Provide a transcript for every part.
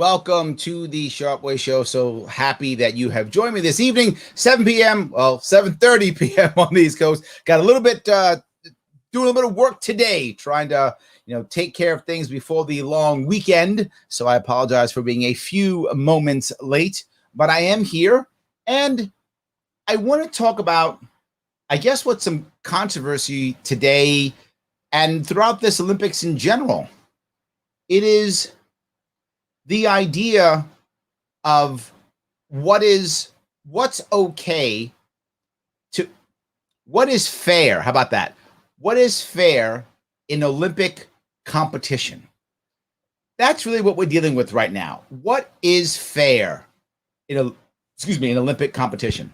Welcome to the Sharpe Way Show. So happy that you have joined me this evening, 7 p.m., well, 7:30 p.m. on the East Coast. Got a little bit, doing a little bit of work today, trying to, take care of things before the long weekend. So I apologize for being a few moments late, but I am here. And I want to talk about, I guess, what's some controversy today and throughout this Olympics in general. It is the idea of what's okay to what is fair. How about that? What is fair in Olympic competition? That's really what we're dealing with right now. What is fair in Olympic competition?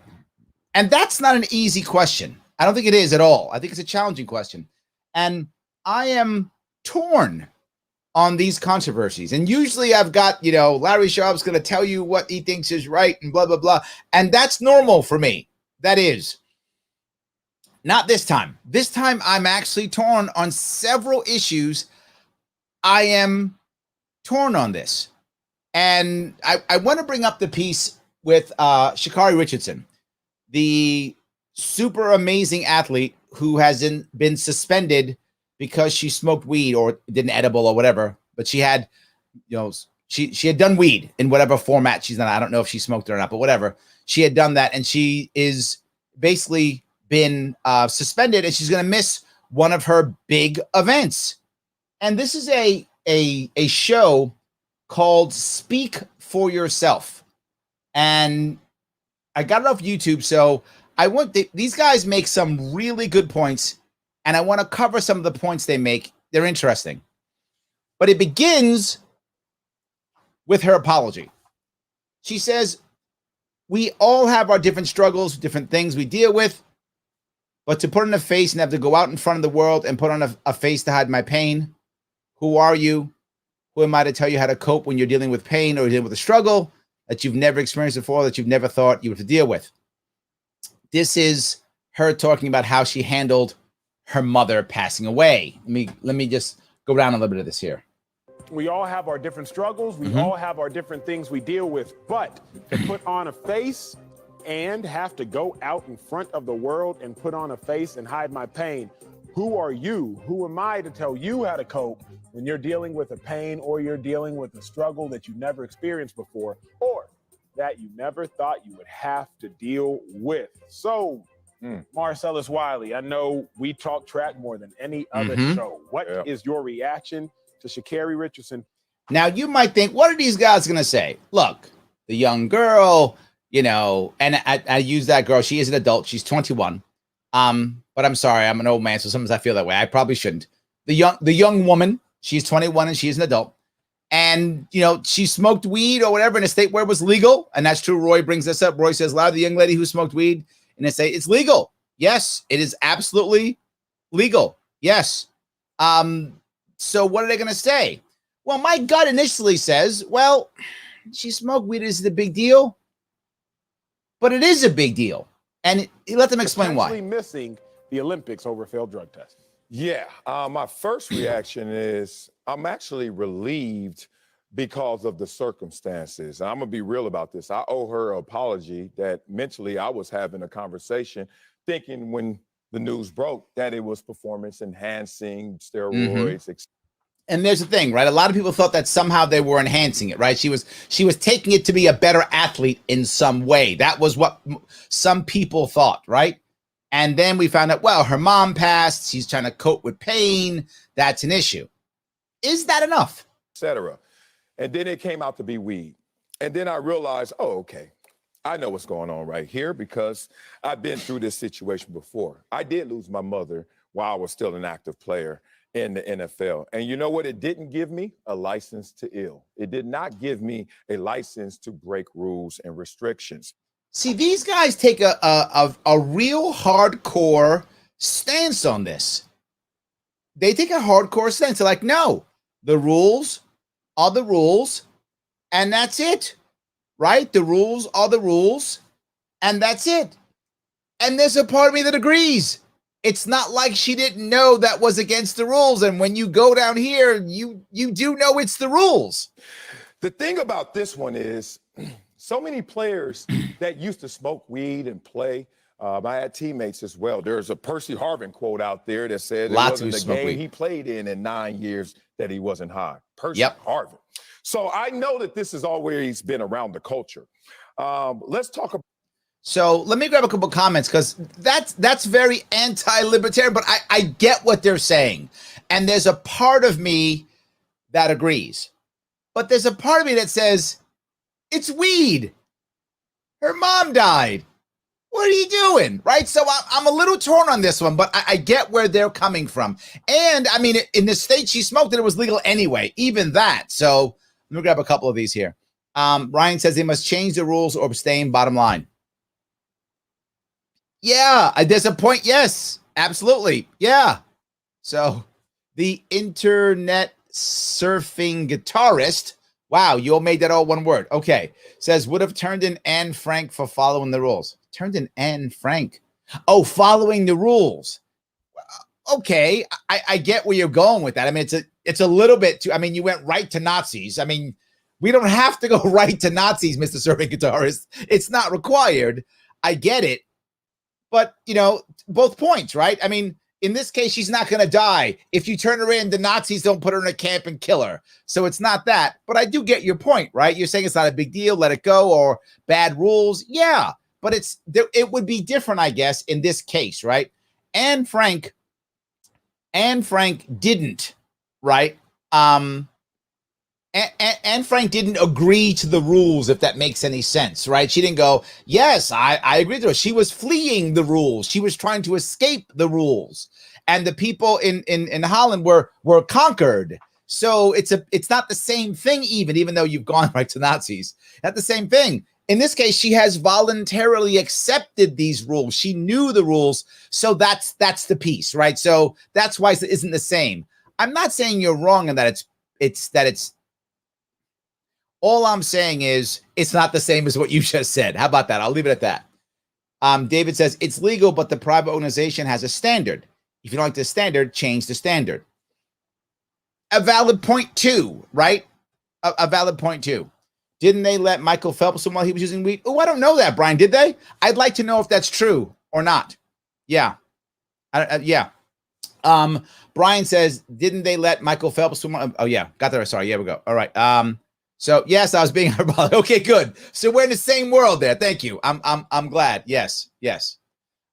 And that's not an easy question. I don't think it is at all. I think it's a challenging question. And I am torn on these controversies. And usually I've got, Larry Sharpe's going to tell you what he thinks is right and blah, blah, blah. And that's normal for me. That is. Not this time. This time I'm actually torn on several issues. I am torn on this. And I want to bring up the piece with Sha'Carri Richardson, the super amazing athlete who has been suspended because she smoked weed or did an edible or whatever, but she had, she had done weed in whatever format she's done. I don't know if she smoked it or not, but whatever. She had done that, and she is basically been suspended, and she's going to miss one of her big events. And this is a show called Speak for Yourself, and I got it off YouTube. So I want these guys make some really good points. And I want to cover some of the points they make. They're interesting. But it begins with her apology. She says, we all have our different struggles, different things we deal with. But to put on a face and have to go out in front of the world and put on a face to hide my pain. Who are you? Who am I to tell you how to cope when you're dealing with pain or dealing with a struggle that you've never experienced before, that you've never thought you would have to deal with? This is her talking about how she handled her mother passing away. Let me just go down a little bit of this here. We all have our different struggles. We all have our different things we deal with. But to put on a face and have to go out in front of the world and put on a face and hide my pain. Who are you? Who am I to tell you how to cope when you're dealing with a pain or you're dealing with a struggle that you never experienced before or that you never thought you would have to deal with? So, Marcellus Wiley, I know we talk track more than any other show. What is your reaction to Sha'Carri Richardson? Now, you might think, what are these guys going to say? Look, the young girl, and I use that girl. She is an adult. She's 21. But I'm sorry, I'm an old man, so sometimes I feel that way. I probably shouldn't. The young woman, she's 21 and she's an adult. And, she smoked weed or whatever in a state where it was legal. And that's true. Roy brings this up. Roy says, "Loud, the young lady who smoked weed." And they say it's legal. Yes, it is absolutely legal. Yes. So what are they going to say? Well, my gut initially says, well, she smoked weed. Is it a big deal? But it is a big deal. And let them explain why. Missing the Olympics over failed drug testing. Yeah. My first reaction is I'm actually relieved because of the circumstances. I'm going to be real about this. I owe her an apology that mentally I was having a conversation thinking when the news broke that it was performance enhancing steroids. And there's the thing, right? A lot of people thought that somehow they were enhancing it, right? She was taking it to be a better athlete in some way. That was what some people thought, right? And then we found out, well, her mom passed. She's trying to cope with pain. That's an issue. Is that enough? Etc. And then it came out to be weed. And then I realized, oh, okay, I know what's going on right here because I've been through this situation before. I did lose my mother while I was still an active player in the NFL. And you know what? It didn't give me a license to ill. It did not give me a license to break rules and restrictions. See, these guys take a real hardcore stance on this. They take a hardcore stance. They're like, no, the rules are the rules, and that's it, right? The rules are the rules, and that's it. And there's a part of me that agrees. It's not like she didn't know that was against the rules. And when you go down here, you do know it's the rules. The thing about this one is so many players that used to smoke weed and play. I had teammates as well. There's a Percy Harvin quote out there that said it wasn't the game he played in 9 years that he wasn't high. Percy Harvin. So I know that this has always been around the culture. Let's talk about. So let me grab a couple comments because that's very anti-libertarian, but I get what they're saying. And there's a part of me that agrees. But there's a part of me that says, it's weed. Her mom died. What are you doing? Right? So I'm a little torn on this one, but I get where they're coming from. And I mean, in the state she smoked it was legal anyway, even that. So let me grab a couple of these here. Ryan says they must change the rules or abstain, bottom line. Yeah, there's a point. Yes, absolutely. Yeah. So the internet surfing guitarist, wow, you all made that all one word. Okay. Says would have turned in Anne Frank for following the rules. Turned in Anne Frank. Oh, following the rules. Okay. I get where you're going with that. I mean, it's a little bit too, I mean, you went right to Nazis. I mean, we don't have to go right to Nazis, Mr. Surfing Guitarist. It's not required. I get it. But, you know, both points, right? I mean, in this case, she's not going to die. If you turn her in, the Nazis don't put her in a camp and kill her. So it's not that. But I do get your point, right? You're saying it's not a big deal, let it go, or bad rules. Yeah, but it would be different, I guess, in this case, right? Anne Frank didn't, right? Anne Frank didn't agree to the rules, if that makes any sense, right? She didn't go, yes, I agree to it. She was fleeing the rules. She was trying to escape the rules. And the people in Holland were conquered. So it's not the same thing, even though you've gone right to Nazis. Not the same thing. In this case, she has voluntarily accepted these rules. She knew the rules. So that's the piece, right? So that's why it isn't the same. I'm not saying you're wrong in that it's all I'm saying is it's not the same as what you just said. How about that? I'll leave it at that. David says it's legal, but the private organization has a standard. If you don't like the standard, change the standard. A valid point too, right? A valid point too. Didn't they let Michael Phelps swim while he was using weed? Oh, I don't know that, Brian. Did they? I'd like to know if that's true or not. Yeah. Yeah. Brian says, didn't they let Michael Phelps swim? Oh, yeah. Got that. Sorry. Yeah, we go. All right. So yes, I was being hyperbolic. Okay, good. So we're in the same world there. Thank you. I'm glad. Yes.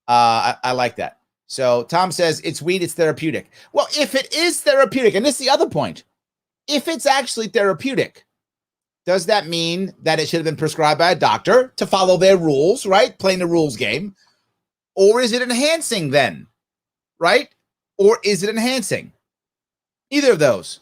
I like that. So Tom says it's weed, it's therapeutic. Well, if it is therapeutic, and this is the other point, if it's actually therapeutic, does that mean that it should have been prescribed by a doctor to follow their rules, right? Playing the rules game. Or is it enhancing then? Right? Or is it enhancing? Either of those.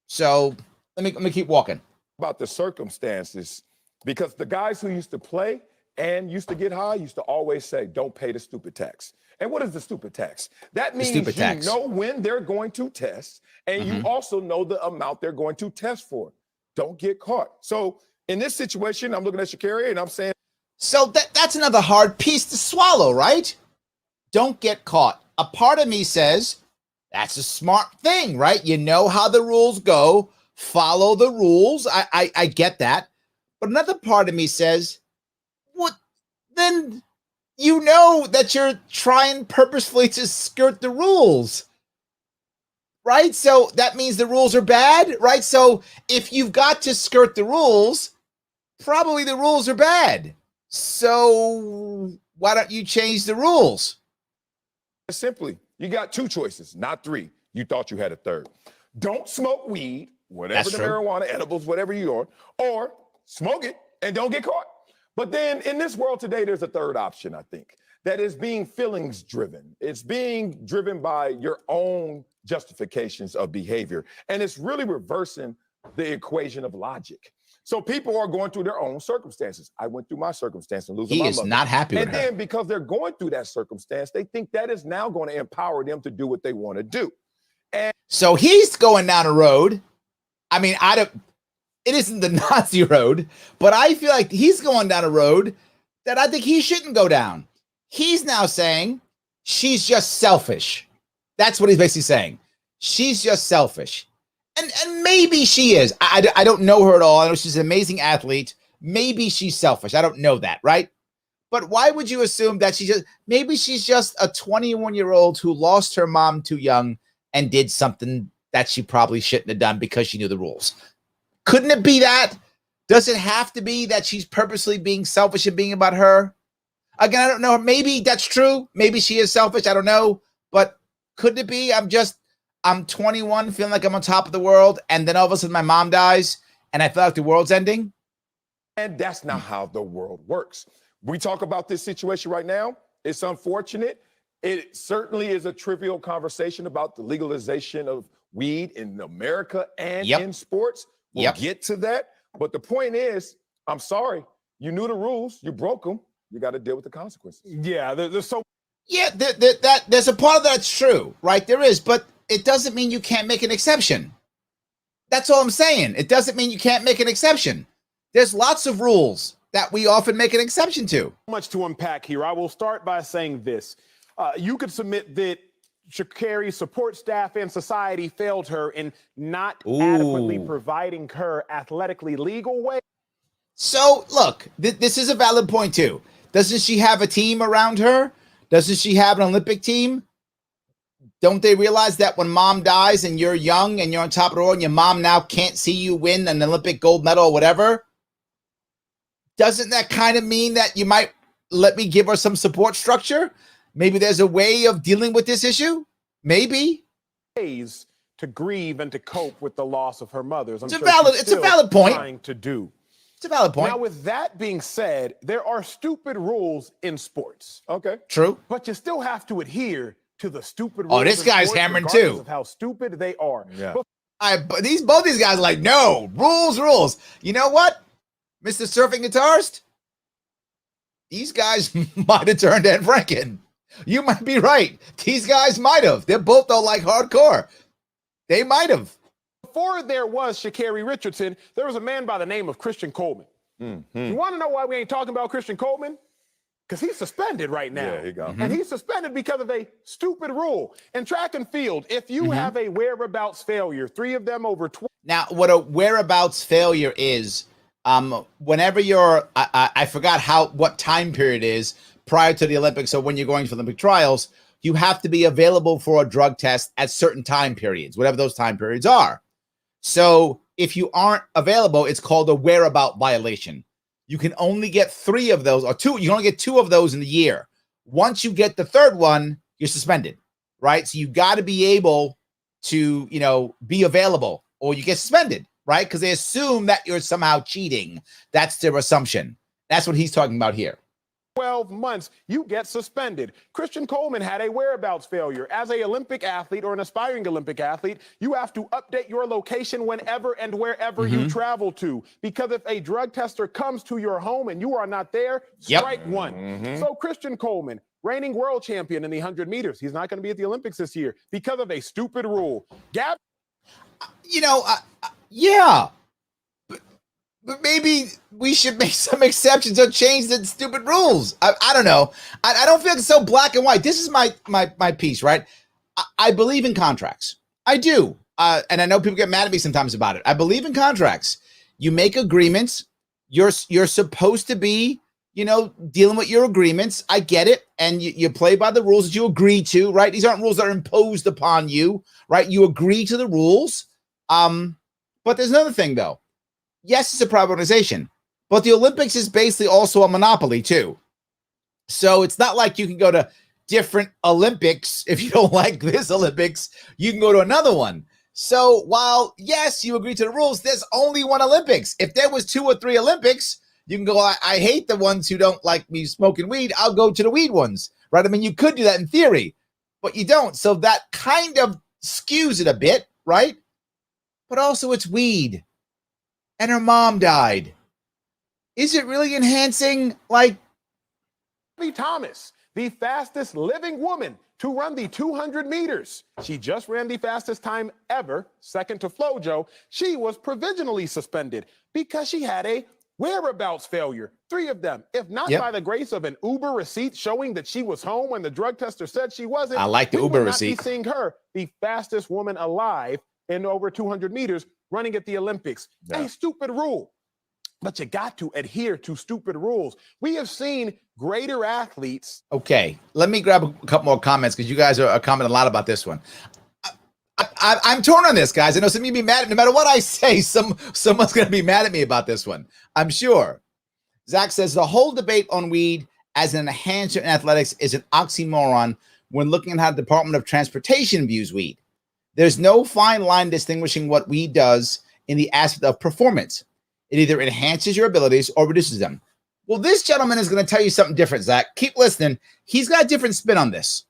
So let me keep walking. About the circumstances, because the guys who used to play and used to get high used to always say, don't pay the stupid tax. And what is the stupid tax? That means you know when they're going to test, and you also know the amount they're going to test for. Don't get caught. So in this situation, I'm looking at Sha'Carri and I'm saying. So that's another hard piece to swallow, right? Don't get caught. A part of me says that's a smart thing, right? You know how the rules go. Follow the rules. I get that. But another part of me says, what? Then you know that you're trying purposefully to skirt the rules, right? So that means the rules are bad, right? So if you've got to skirt the rules, probably the rules are bad. So why don't you change the rules? Simply, you got two choices, not three. You thought you had a third. Don't smoke weed, whatever the marijuana, edibles, whatever you're on, or smoke it and don't get caught. But then in this world today, there's a third option, I think, that is being feelings driven. It's being driven by your own justifications of behavior. And it's really reversing the equation of logic. So people are going through their own circumstances. I went through my circumstance and losing my mother. He is not happy with her. And then because they're going through that circumstance, they think that is now going to empower them to do what they want to do. And so he's going down a road. I mean, it isn't the Nazi road, but I feel like he's going down a road that I think he shouldn't go down. He's now saying she's just selfish. That's what he's basically saying. She's just selfish. And maybe she is. I don't know her at all. I know she's an amazing athlete. Maybe she's selfish. I don't know that, right? But why would you assume that maybe she's just a 21-year-old who lost her mom too young and did something that she probably shouldn't have done because she knew the rules? Couldn't it be that? Does it have to be that she's purposely being selfish and being about her? Again, I don't know. Maybe that's true. Maybe she is selfish. I don't know. But couldn't it be I'm 21, feeling like I'm on top of the world, and then all of a sudden my mom dies, and I feel like the world's ending? And that's not how the world works. We talk about this situation right now. It's unfortunate. It certainly is a trivial conversation about the legalization of weed in America and in sports. We'll get to that. But the point is, I'm sorry, you knew the rules, you broke them. You got to deal with the consequences. Yeah, there's so. Yeah, there's a part of that's true, right? There is, but it doesn't mean you can't make an exception. That's all I'm saying. It doesn't mean you can't make an exception. There's lots of rules that we often make an exception to. Much to unpack here. I will start by saying this. You could submit that Sha'Carri's support staff and society failed her in not adequately providing her athletically legal way. So, look, this is a valid point, too. Doesn't she have a team around her? Doesn't she have an Olympic team? Don't they realize that when mom dies and you're young and you're on top of the world and your mom now can't see you win an Olympic gold medal or whatever? Doesn't that kind of mean that you might let me give her some support structure? Maybe there's a way of dealing with this issue? Maybe. Ways to grieve and to cope with the loss of her mother. It's a valid point. Trying to do. It's a valid point. Now, with that being said, there are stupid rules in sports. Okay. True. But you still have to adhere to the stupid rules. Oh, this guy's hammering too. Of how stupid they are. Yeah. Both these guys are like, no, rules. You know what, Mr. Surfing Guitarist? These guys might have turned Ed Franken. You might be right. These guys might have. They're both though like hardcore. They might have. Before there was Sha'Carri Richardson, there was a man by the name of Christian Coleman. You want to know why we ain't talking about Christian Coleman? Because he's suspended right now. Yeah, he got And he's suspended because of a stupid rule. In track and field, if you have a whereabouts failure, 3 of them over 20. Now, what a whereabouts failure is, whenever you're, I forgot what time period is prior to the Olympics, so when you're going to Olympic trials, you have to be available for a drug test at certain time periods, whatever those time periods are. So if you aren't available, it's called a whereabout violation. You can only get 3 of those, or 2. You can only get 2 of those in the year. Once you get the 3rd one, you're suspended, right? So you got to be able to, be available, or you get suspended, right? Because they assume that you're somehow cheating. That's their assumption. That's what he's talking about here. 12 months, you get suspended. Christian Coleman had a whereabouts failure. As an Olympic athlete or an aspiring Olympic athlete, you have to update your location whenever and wherever you travel to. Because if a drug tester comes to your home and you are not there, strike 1. So Christian Coleman, reigning world champion in the 100 meters, he's not going to be at the Olympics this year because of a stupid rule. Yeah. But maybe we should make some exceptions or change the stupid rules. I don't know. I don't feel it's so black and white. This is my piece, right? I believe in contracts. I do. And I know people get mad at me sometimes about it. I believe in contracts. You make agreements. You're supposed to be, dealing with your agreements. I get it. And you play by the rules that you agree to, right? These aren't rules that are imposed upon you, right? You agree to the rules. But there's another thing, though. Yes, it's a private organization, but the Olympics is basically also a monopoly too. So it's not like you can go to different Olympics. If you don't like this Olympics, you can go to another one. So while, yes, you agree to the rules, there's only one Olympics. If there was 2 or 3 Olympics, you can go, I hate the ones who don't like me smoking weed. I'll go to the weed ones, right? I mean, you could do that in theory, but you don't. So that kind of skews it a bit, right? But also it's weed. And her mom died. Is it really enhancing, Thomas, the fastest living woman to run the 200 meters. She just ran the fastest time ever, second to Flojo. She was provisionally suspended because she had a whereabouts failure. 3 of them. If not by the grace of an Uber receipt showing that she was home when the drug tester said she wasn't. I like the Uber receipt. Be seeing her, the fastest woman alive, in over 200 meters running at the Olympics. Yeah. A stupid rule. But you got to adhere to stupid rules. We have seen greater athletes. Okay, let me grab a couple more comments because you guys are commenting a lot about this one. I'm torn on this, guys. I know some of you be mad. No matter what I say, someone's going to be mad at me about this one. I'm sure. Zach says the whole debate on weed as an enhancer in athletics is an oxymoron when looking at how the Department of Transportation views weed. There's no fine line distinguishing what weed does in the aspect of performance. It either enhances your abilities or reduces them. Well, this gentleman is going to tell you something different, Zach. Keep listening. He's got a different spin on this.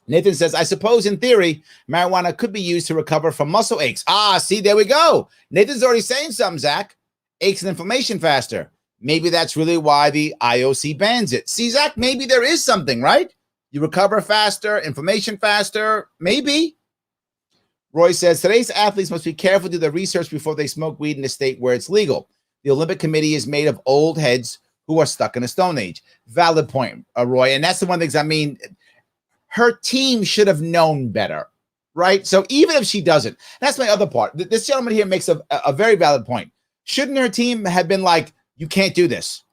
Nathan says, I suppose in theory, marijuana could be used to recover from muscle aches. See, there we go. Nathan's already saying something, Zach. Aches and inflammation faster. Maybe that's really why the IOC bans it. See, Zach, maybe there is something, right? You recover faster, inflammation faster, maybe. Roy says, today's athletes must be careful to do their research before they smoke weed in a state where it's legal. The Olympic Committee is made of old heads who are stuck in a stone age. Valid point, Roy. And that's the one of the things, I mean, her team should have known better, right? So even if she doesn't, that's my other part. This gentleman here makes a very valid point. Shouldn't her team have been like, you can't do this?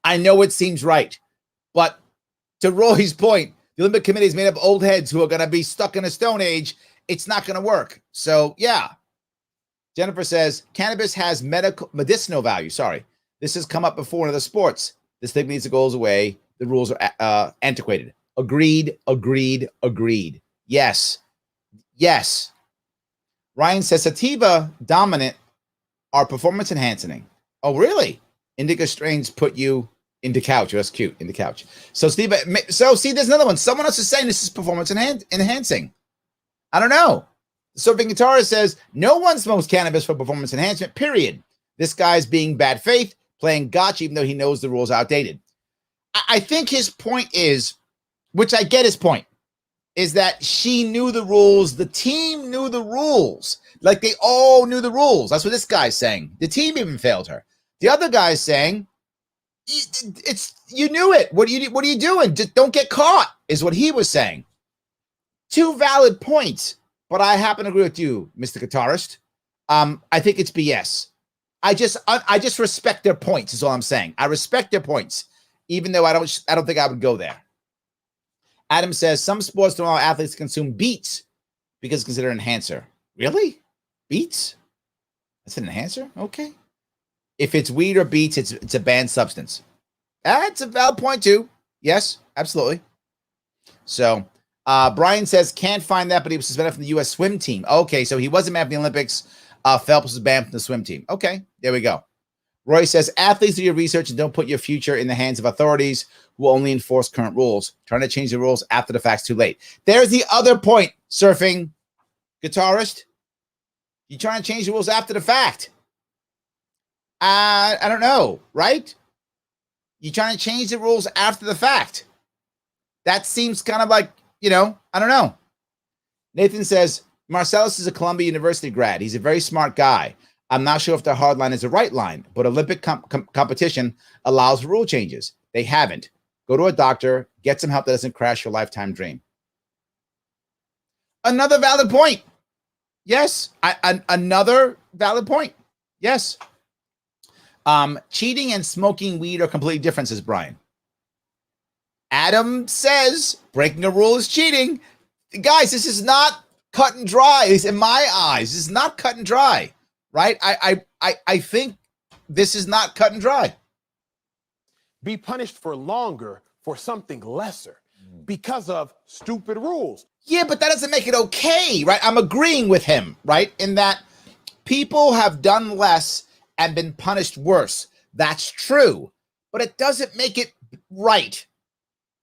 I know it seems right, but to Roy's point, the Olympic Committee is made up of old heads who are going to be stuck in a stone age. It's not going to work. So, yeah. Jennifer says, cannabis has medicinal value. Sorry. This has come up before in other sports. This stigma needs to go away. The rules are antiquated. Agreed. Yes. Ryan says, sativa dominant are performance enhancing. Oh, really? Indica strains put you into couch. That's cute. Into couch. So, Steve, see, there's another one. Someone else is saying this is performance enhancing. I don't know. The surfing guitarist says, no one smokes cannabis for performance enhancement, period. This guy's being bad faith, playing gotcha, even though he knows the rules are outdated. I think his point is, which I get his point, is that she knew the rules. The team knew the rules. Like they all knew the rules. That's what this guy's saying. The team even failed her. The other guy's saying, you knew it. What are you doing? Just don't get caught, is what he was saying. Two valid points, but I happen to agree with you, Mr. Guitarist. I think it's BS. I just respect their points, is all I'm saying. I respect their points, even though I don't think I would go there. Adam says some sports don't allow athletes to consume beets because it's considered an enhancer. Really? Beets? That's an enhancer? Okay. If it's weed or beets, it's a banned substance. That's a valid point too. Yes, absolutely. So Brian says can't find that, but he was suspended from the U.S. swim team. Okay, so he wasn't banned from the Olympics. Phelps was banned from the swim team. Okay, there we go. Roy says athletes do your research and don't put your future in the hands of authorities who only enforce current rules. Trying to change the rules after the fact's too late. There's the other point, surfing guitarist. You trying to change the rules after the fact? I don't know, right? You trying to change the rules after the fact? That seems kind of like, I don't know. Nathan says, Marcellus is a Columbia University grad. He's a very smart guy. I'm not sure if the hard line is the right line, but Olympic competition allows rule changes. They haven't. Go to a doctor, get some help that doesn't crash your lifetime dream. Another valid point. Yes. Another valid point. Yes. Cheating and smoking weed are completely different, says Brian. Adam says breaking a rule is cheating. Guys, this is not cut and dry. At least in my eyes, this is not cut and dry, right? I think this is not cut and dry. Be punished for longer for something lesser because of stupid rules. Yeah, but that doesn't make it okay, right? I'm agreeing with him, right? In that people have done less and been punished worse. That's true, but it doesn't make it right.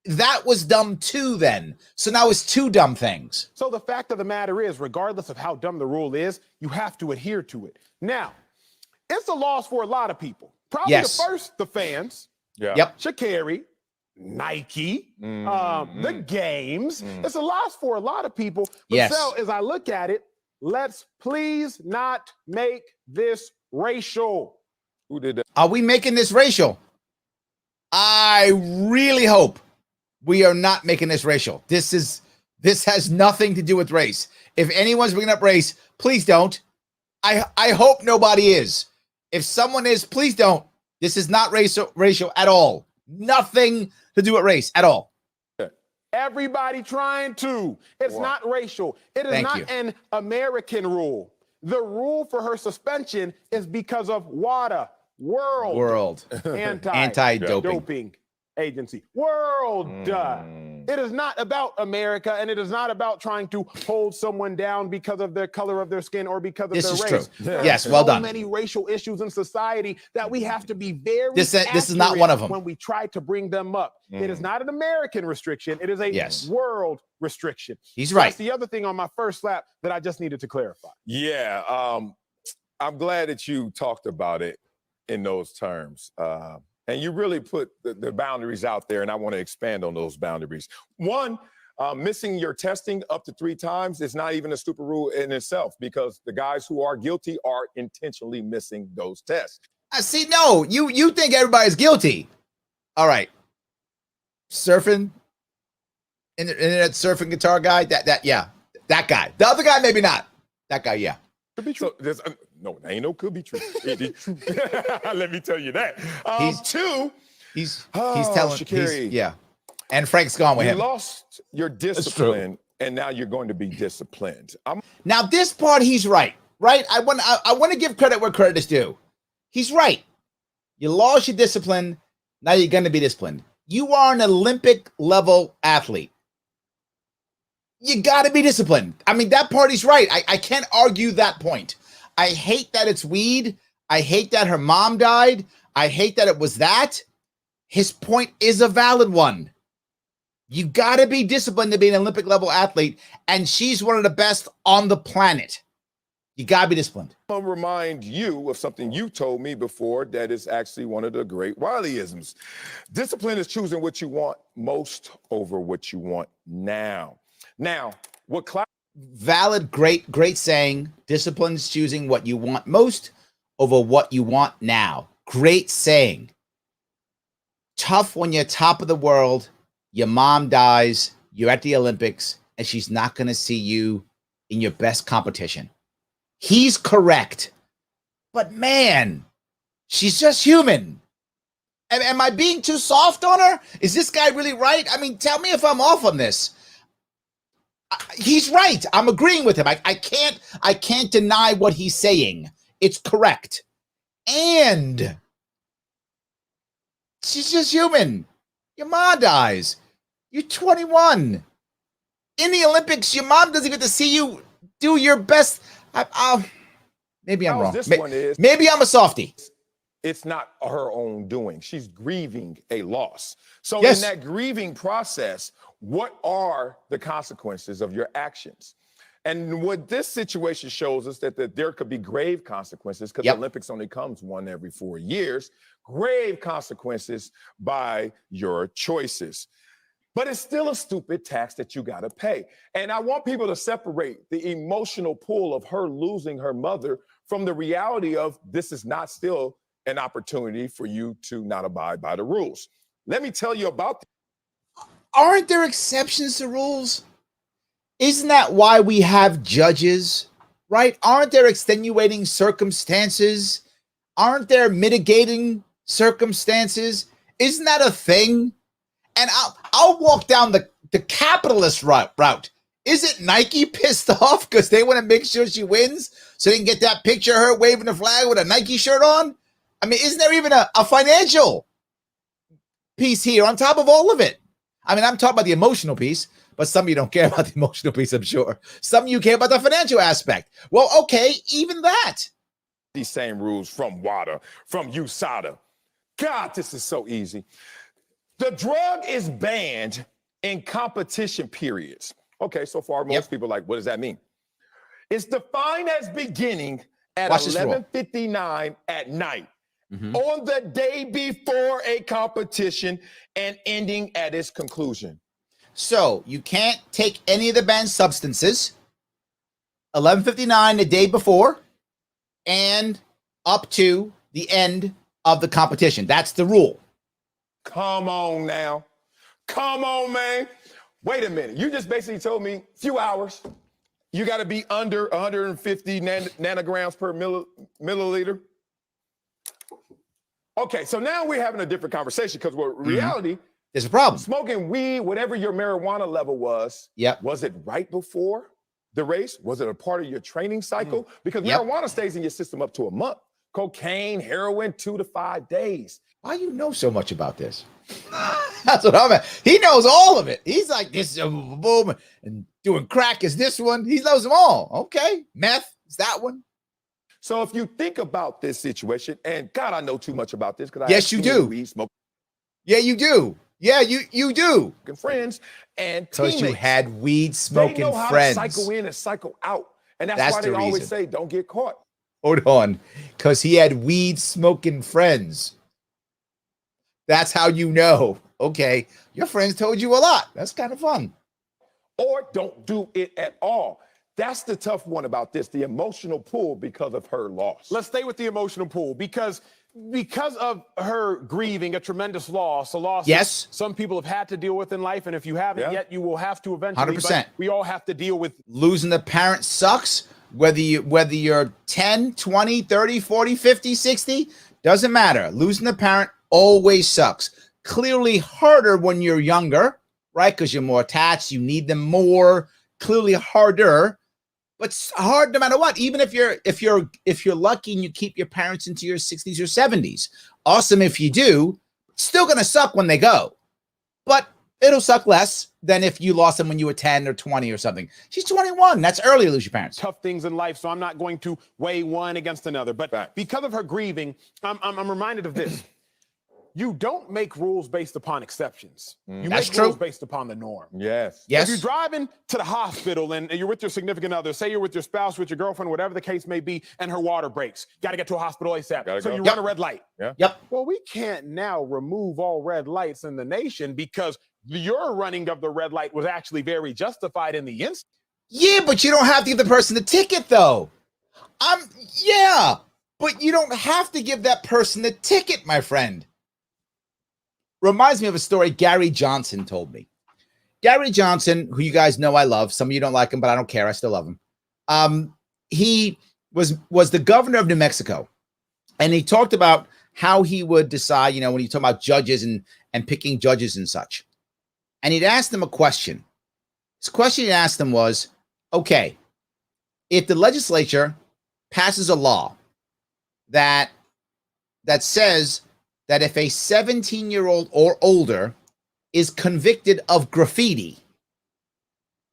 That was dumb too then. So now it's two dumb things. So the fact of the matter is, regardless of how dumb the rule is, you have to adhere to it. Now, it's a loss for a lot of people. Probably the fans. Yeah. Yep. Sha'Carri, Nike, the games. It's a loss for a lot of people. But Yes. so as I look at it, let's please not make this racial. Who did that? Are we making this racial? I really hope we are not making this racial. This is This has nothing to do with race. If anyone's bringing up race, please don't. I hope nobody is. If someone is, please don't. This is not racial at all. Nothing to do with race at all. Everybody trying to. It's not racial. It is not an American rule. The rule for her suspension is because of WADA, World Anti-Doping Agency. It is not about America, and it is not about trying to hold someone down because of the color of their skin or because of their race. This is true. Yes, well done. So many racial issues in society that we have to be very This is not one of them. when we try to bring them up. It is not an American restriction. It is a world restriction. He's right. That's the other thing on my first lap that I just needed to clarify. Yeah, I'm glad that you talked about it in those terms. And you really put the boundaries out there, and I want to expand on those boundaries. One, missing your testing up to 3 times is not even a stupid rule in itself, because the guys who are guilty are intentionally missing those tests. I see. No, you think everybody's guilty. All right. Surfing, internet surfing guitar guy, that guy. The other guy, maybe not. That guy, yeah. Could be true. So no, ain't no could be true. It is true. Let me tell you that. He's telling Sha'Carri, and Frank's gone with him. You lost your discipline, and now you're going to be disciplined. Now this part, he's right. I want to give credit where credit is due. He's right. You lost your discipline. Now you're going to be disciplined. You are an Olympic level athlete. You got to be disciplined. I mean, that part he's right. I can't argue that point. I hate that it's weed. I hate that her mom died. I hate that it was that. His point is a valid one. You got to be disciplined to be an Olympic level athlete, and she's one of the best on the planet. You got to be disciplined. I'll remind you of something you told me before that is actually one of the great Wiley-isms. Discipline is choosing what you want most over what you want now. Now, valid, great saying. Discipline's choosing what you want most over what you want now. Great saying. Tough when you're top of the world, your mom dies, you're at the Olympics, and she's not going to see you in your best competition. He's correct. But man, she's just human. Am I being too soft on her? Is this guy really right? I mean, tell me if I'm off on this. He's right. I'm agreeing with him. I can't deny what he's saying. It's correct. And she's just human. Your mom dies. You're 21. In the Olympics, your mom doesn't get to see you do your best. Maybe I'm wrong. Maybe I'm a softie. It's not her own doing. She's grieving a loss. So in that grieving process, what are the consequences of your actions? And what this situation shows us that there could be grave consequences, because the Olympics only comes one every 4 years, grave consequences by your choices. But it's still a stupid tax that you got to pay. And I want people to separate the emotional pull of her losing her mother from the reality of this is not still an opportunity for you to not abide by the rules. Let me tell you about. Aren't there exceptions to rules? Isn't that why we have judges, right? Aren't there extenuating circumstances? Aren't there mitigating circumstances? Isn't that a thing? And I'll walk down the capitalist route. Isn't Nike pissed off because they want to make sure she wins so they can get that picture of her waving the flag with a Nike shirt on? I mean, isn't there even a financial piece here on top of all of it? I mean, I'm talking about the emotional piece, but some of you don't care about the emotional piece, I'm sure. Some of you care about the financial aspect. Well, okay, even that. These same rules from WADA, from USADA. God, this is so easy. The drug is banned in competition periods. Okay, so far, most people are like, what does that mean? It's defined as beginning at 11:59 at night. On the day before a competition and ending at its conclusion. So you can't take any of the banned substances 11:59 the day before and up to the end of the competition. That's the rule. Come on now. Come on, man. Wait a minute. You just basically told me a few hours. You got to be under 150 nanograms per milliliter. Okay, so now we're having a different conversation because reality, there's a problem. Smoking weed, whatever your marijuana level was, was it right before the race? Was it a part of your training cycle? Because marijuana stays in your system up to a month. Cocaine, heroin, 2 to 5 days. Why you know so much about this? That's what I'm at. He knows all of it. He's like, this is a boom, and doing crack is this one. He knows them all. Okay, meth is that one. So if you think about this situation, and God, I know too much about this because yes, you do. Weed, smoke. Yeah, you do. Yeah, you do. Friends and because you had weed smoking they know how friends. To cycle in and cycle out, and that's why they always say, "Don't get caught." Hold on, because he had weed smoking friends. That's how you know. Okay, your friends told you a lot. That's kind of fun. Or don't do it at all. That's the tough one about this, the emotional pull because of her loss. Let's stay with the emotional pull because of her grieving a tremendous loss, a loss yes. some people have had to deal with in life, and if you haven't yet, you will have to eventually. 100%. But we all have to deal with losing a parent sucks, whether you're 10, 20, 30, 40, 50, 60, doesn't matter. Losing a parent always sucks. Clearly harder when you're younger, right? Because you're more attached, you need them more. Clearly harder. But it's hard no matter what. Even if you're lucky and you keep your parents into your 60s or 70s. Awesome if you do. Still gonna suck when they go. But it'll suck less than if you lost them when you were 10 or 20 or something. She's 21. That's early to lose your parents. Tough things in life, so I'm not going to weigh one against another. But because of her grieving, I'm reminded of this. You don't make rules based upon exceptions. You make rules based upon the norm. Yes. Yes. If you're driving to the hospital and you're with your significant other, say you're with your spouse, with your girlfriend, whatever the case may be, and her water breaks. Got to get to a hospital ASAP. So you run a red light. Yep. Well, we can't now remove all red lights in the nation because your running of the red light was actually very justified in the instant. Yeah, but you don't have to give the person the ticket, though. Yeah, but you don't have to give that person the ticket, my friend. Reminds me of a story Gary Johnson told me. Gary Johnson, who you guys know I love. Some of you don't like him, but I don't care. I still love him. He was the governor of New Mexico. And he talked about how he would decide, when you talk about judges and picking judges and such. And he'd asked them a question. His question he asked them was, okay, if the legislature passes a law that says that if a 17-year-old or older is convicted of graffiti,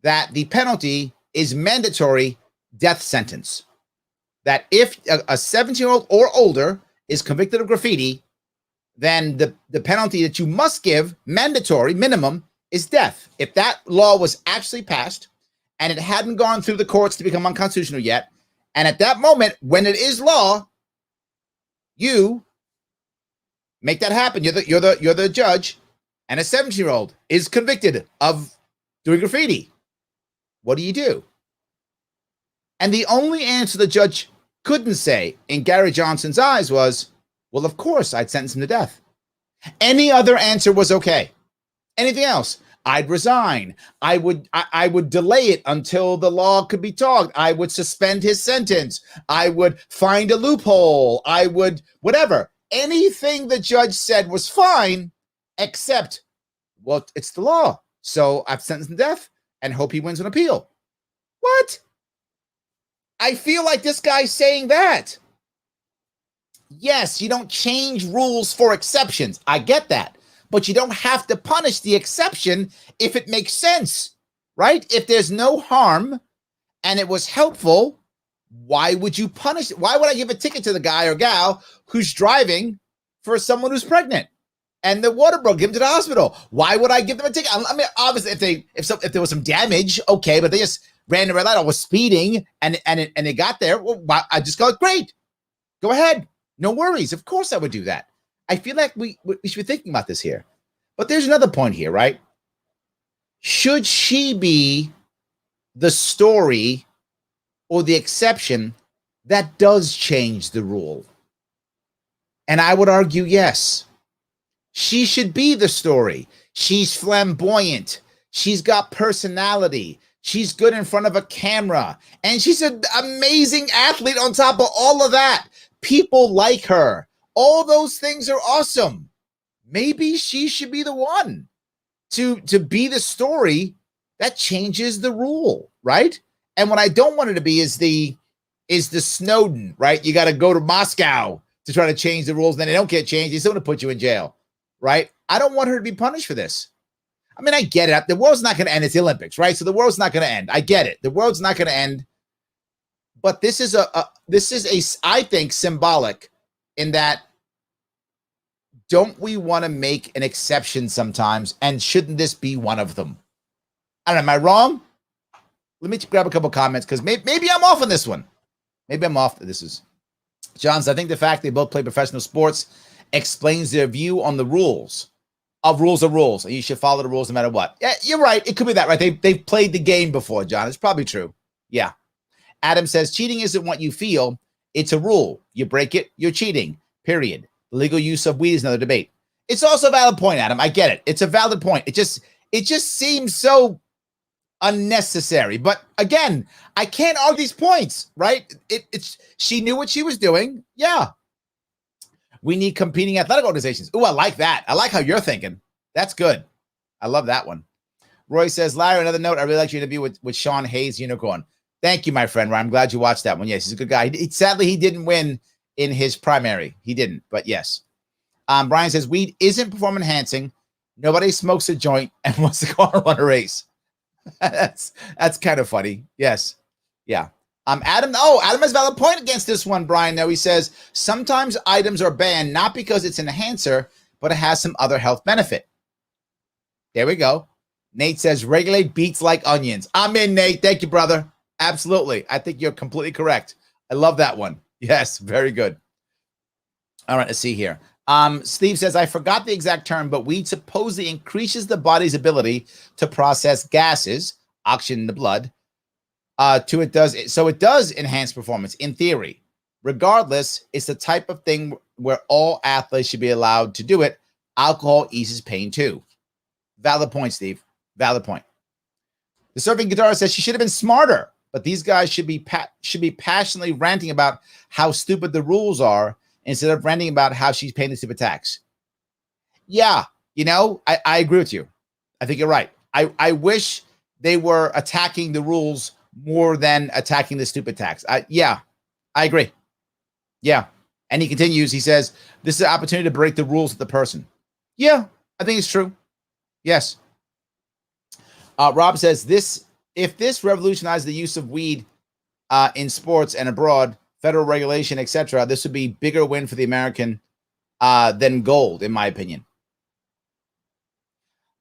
that the penalty is mandatory death sentence. That if a 17-year-old or older is convicted of graffiti, then the penalty that you must give, mandatory minimum, is death. If that law was actually passed and it hadn't gone through the courts to become unconstitutional yet, and at that moment, when it is law, you make that happen. You're the judge, and a 17-year-old is convicted of doing graffiti. What do you do? And the only answer the judge couldn't say in Gary Johnson's eyes was, well, of course, I'd sentence him to death. Any other answer was okay. Anything else? I'd resign. I would delay it until the law could be talked. I would suspend his sentence. I would find a loophole. I would whatever. Anything the judge said was fine, except, well, it's the law. So I've sentenced him to death and hope he wins an appeal. What? I feel like this guy's saying that. Yes, you don't change rules for exceptions. I get that. But you don't have to punish the exception if it makes sense, right? If there's no harm and it was helpful, why would you punish it? Why would I give a ticket to the guy or gal who's driving for someone who's pregnant and the water broke, give them to the hospital? Why would I give them a ticket? I mean, obviously, if there was some damage, okay, but they just ran the red light or was speeding and it got there. Well, I just go, great, go ahead, no worries. Of course, I would do that. I feel like we should be thinking about this here. But there's another point here, right? Should she be the story or the exception that does change the rule? And I would argue yes. She should be the story. She's flamboyant. She's got personality. She's good in front of a camera. And she's an amazing athlete on top of all of that. People like her. All those things are awesome. Maybe she should be the one to be the story that changes the rule, right? And what I don't want her to be is the Snowden, right? You got to go to Moscow to try to change the rules. Then they don't get changed. They still want to put you in jail, right? I don't want her to be punished for this. I mean, I get it. The world's not going to end. It's the Olympics, right? So the world's not going to end. I get it. The world's not going to end. But this is I think, symbolic in that, don't we want to make an exception sometimes? And shouldn't this be one of them? I don't know. Am I wrong? Let me grab a couple comments because maybe I'm off on this one. Maybe I'm off. This is John's. I think the fact they both play professional sports explains their view on the rules. Rules are rules, and you should follow the rules no matter what. Yeah, you're right. It could be that, right? They've played the game before, John. It's probably true. Yeah. Adam says, cheating isn't what you feel. It's a rule. You break it, you're cheating, period. The legal use of weed is another debate. It's also a valid point, Adam. I get it. It's a valid point. It just seems so unnecessary. But again, I can't argue these points, right? She knew what she was doing. Yeah. We need competing athletic organizations. Oh, I like that. I like how you're thinking. That's good. I love that one. Roy says, Larry, another note. I really like your interview with Sean Hayes, Unicorn. Thank you, my friend. I'm glad you watched that one. Yes, he's a good guy. Sadly, he didn't win in his primary. He didn't, but yes. Brian says, weed isn't performance enhancing. Nobody smokes a joint and wants to go on and run a race. That's kind of funny. Yes. Yeah. Adam has a valid point against this one, Brian. Now he says, sometimes items are banned not because it's an enhancer, but it has some other health benefit. There we go. Nate says, regulate beets like onions. I'm in, Nate. Thank you, brother. Absolutely. I think you're completely correct. I love that one. Yes, very good. All right, let's see here. Steve says, I forgot the exact term, but weed supposedly increases the body's ability to process gases, oxygen in the blood. It does enhance performance in theory. Regardless, it's the type of thing where all athletes should be allowed to do it. Alcohol eases pain too. Valid point, Steve. Valid point. The surfing guitarist says she should have been smarter, but these guys should be passionately ranting about how stupid the rules are instead of ranting about how she's paying the stupid tax. Yeah, I agree with you. I think you're right. I wish they were attacking the rules more than attacking the stupid tax. I agree. Yeah. And he continues, he says, this is an opportunity to break the rules of the person. Yeah, I think it's true. Yes. Rob says, if this revolutionized the use of weed in sports and abroad, federal regulation, etc., this would be bigger win for the American than gold, in my opinion.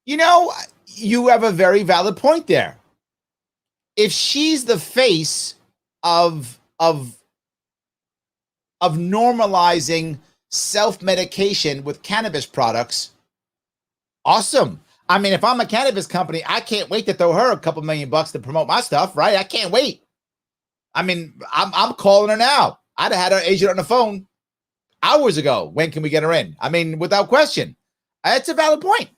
You have a very valid point there. If she's the face of normalizing self-medication with cannabis products, awesome. I mean, if I'm a cannabis company, I can't wait to throw her a couple $1 million to promote my stuff, right? I can't wait. I mean, I'm calling her now. I'd have had her agent on the phone hours ago. When can we get her in? I mean, without question. It's a valid point.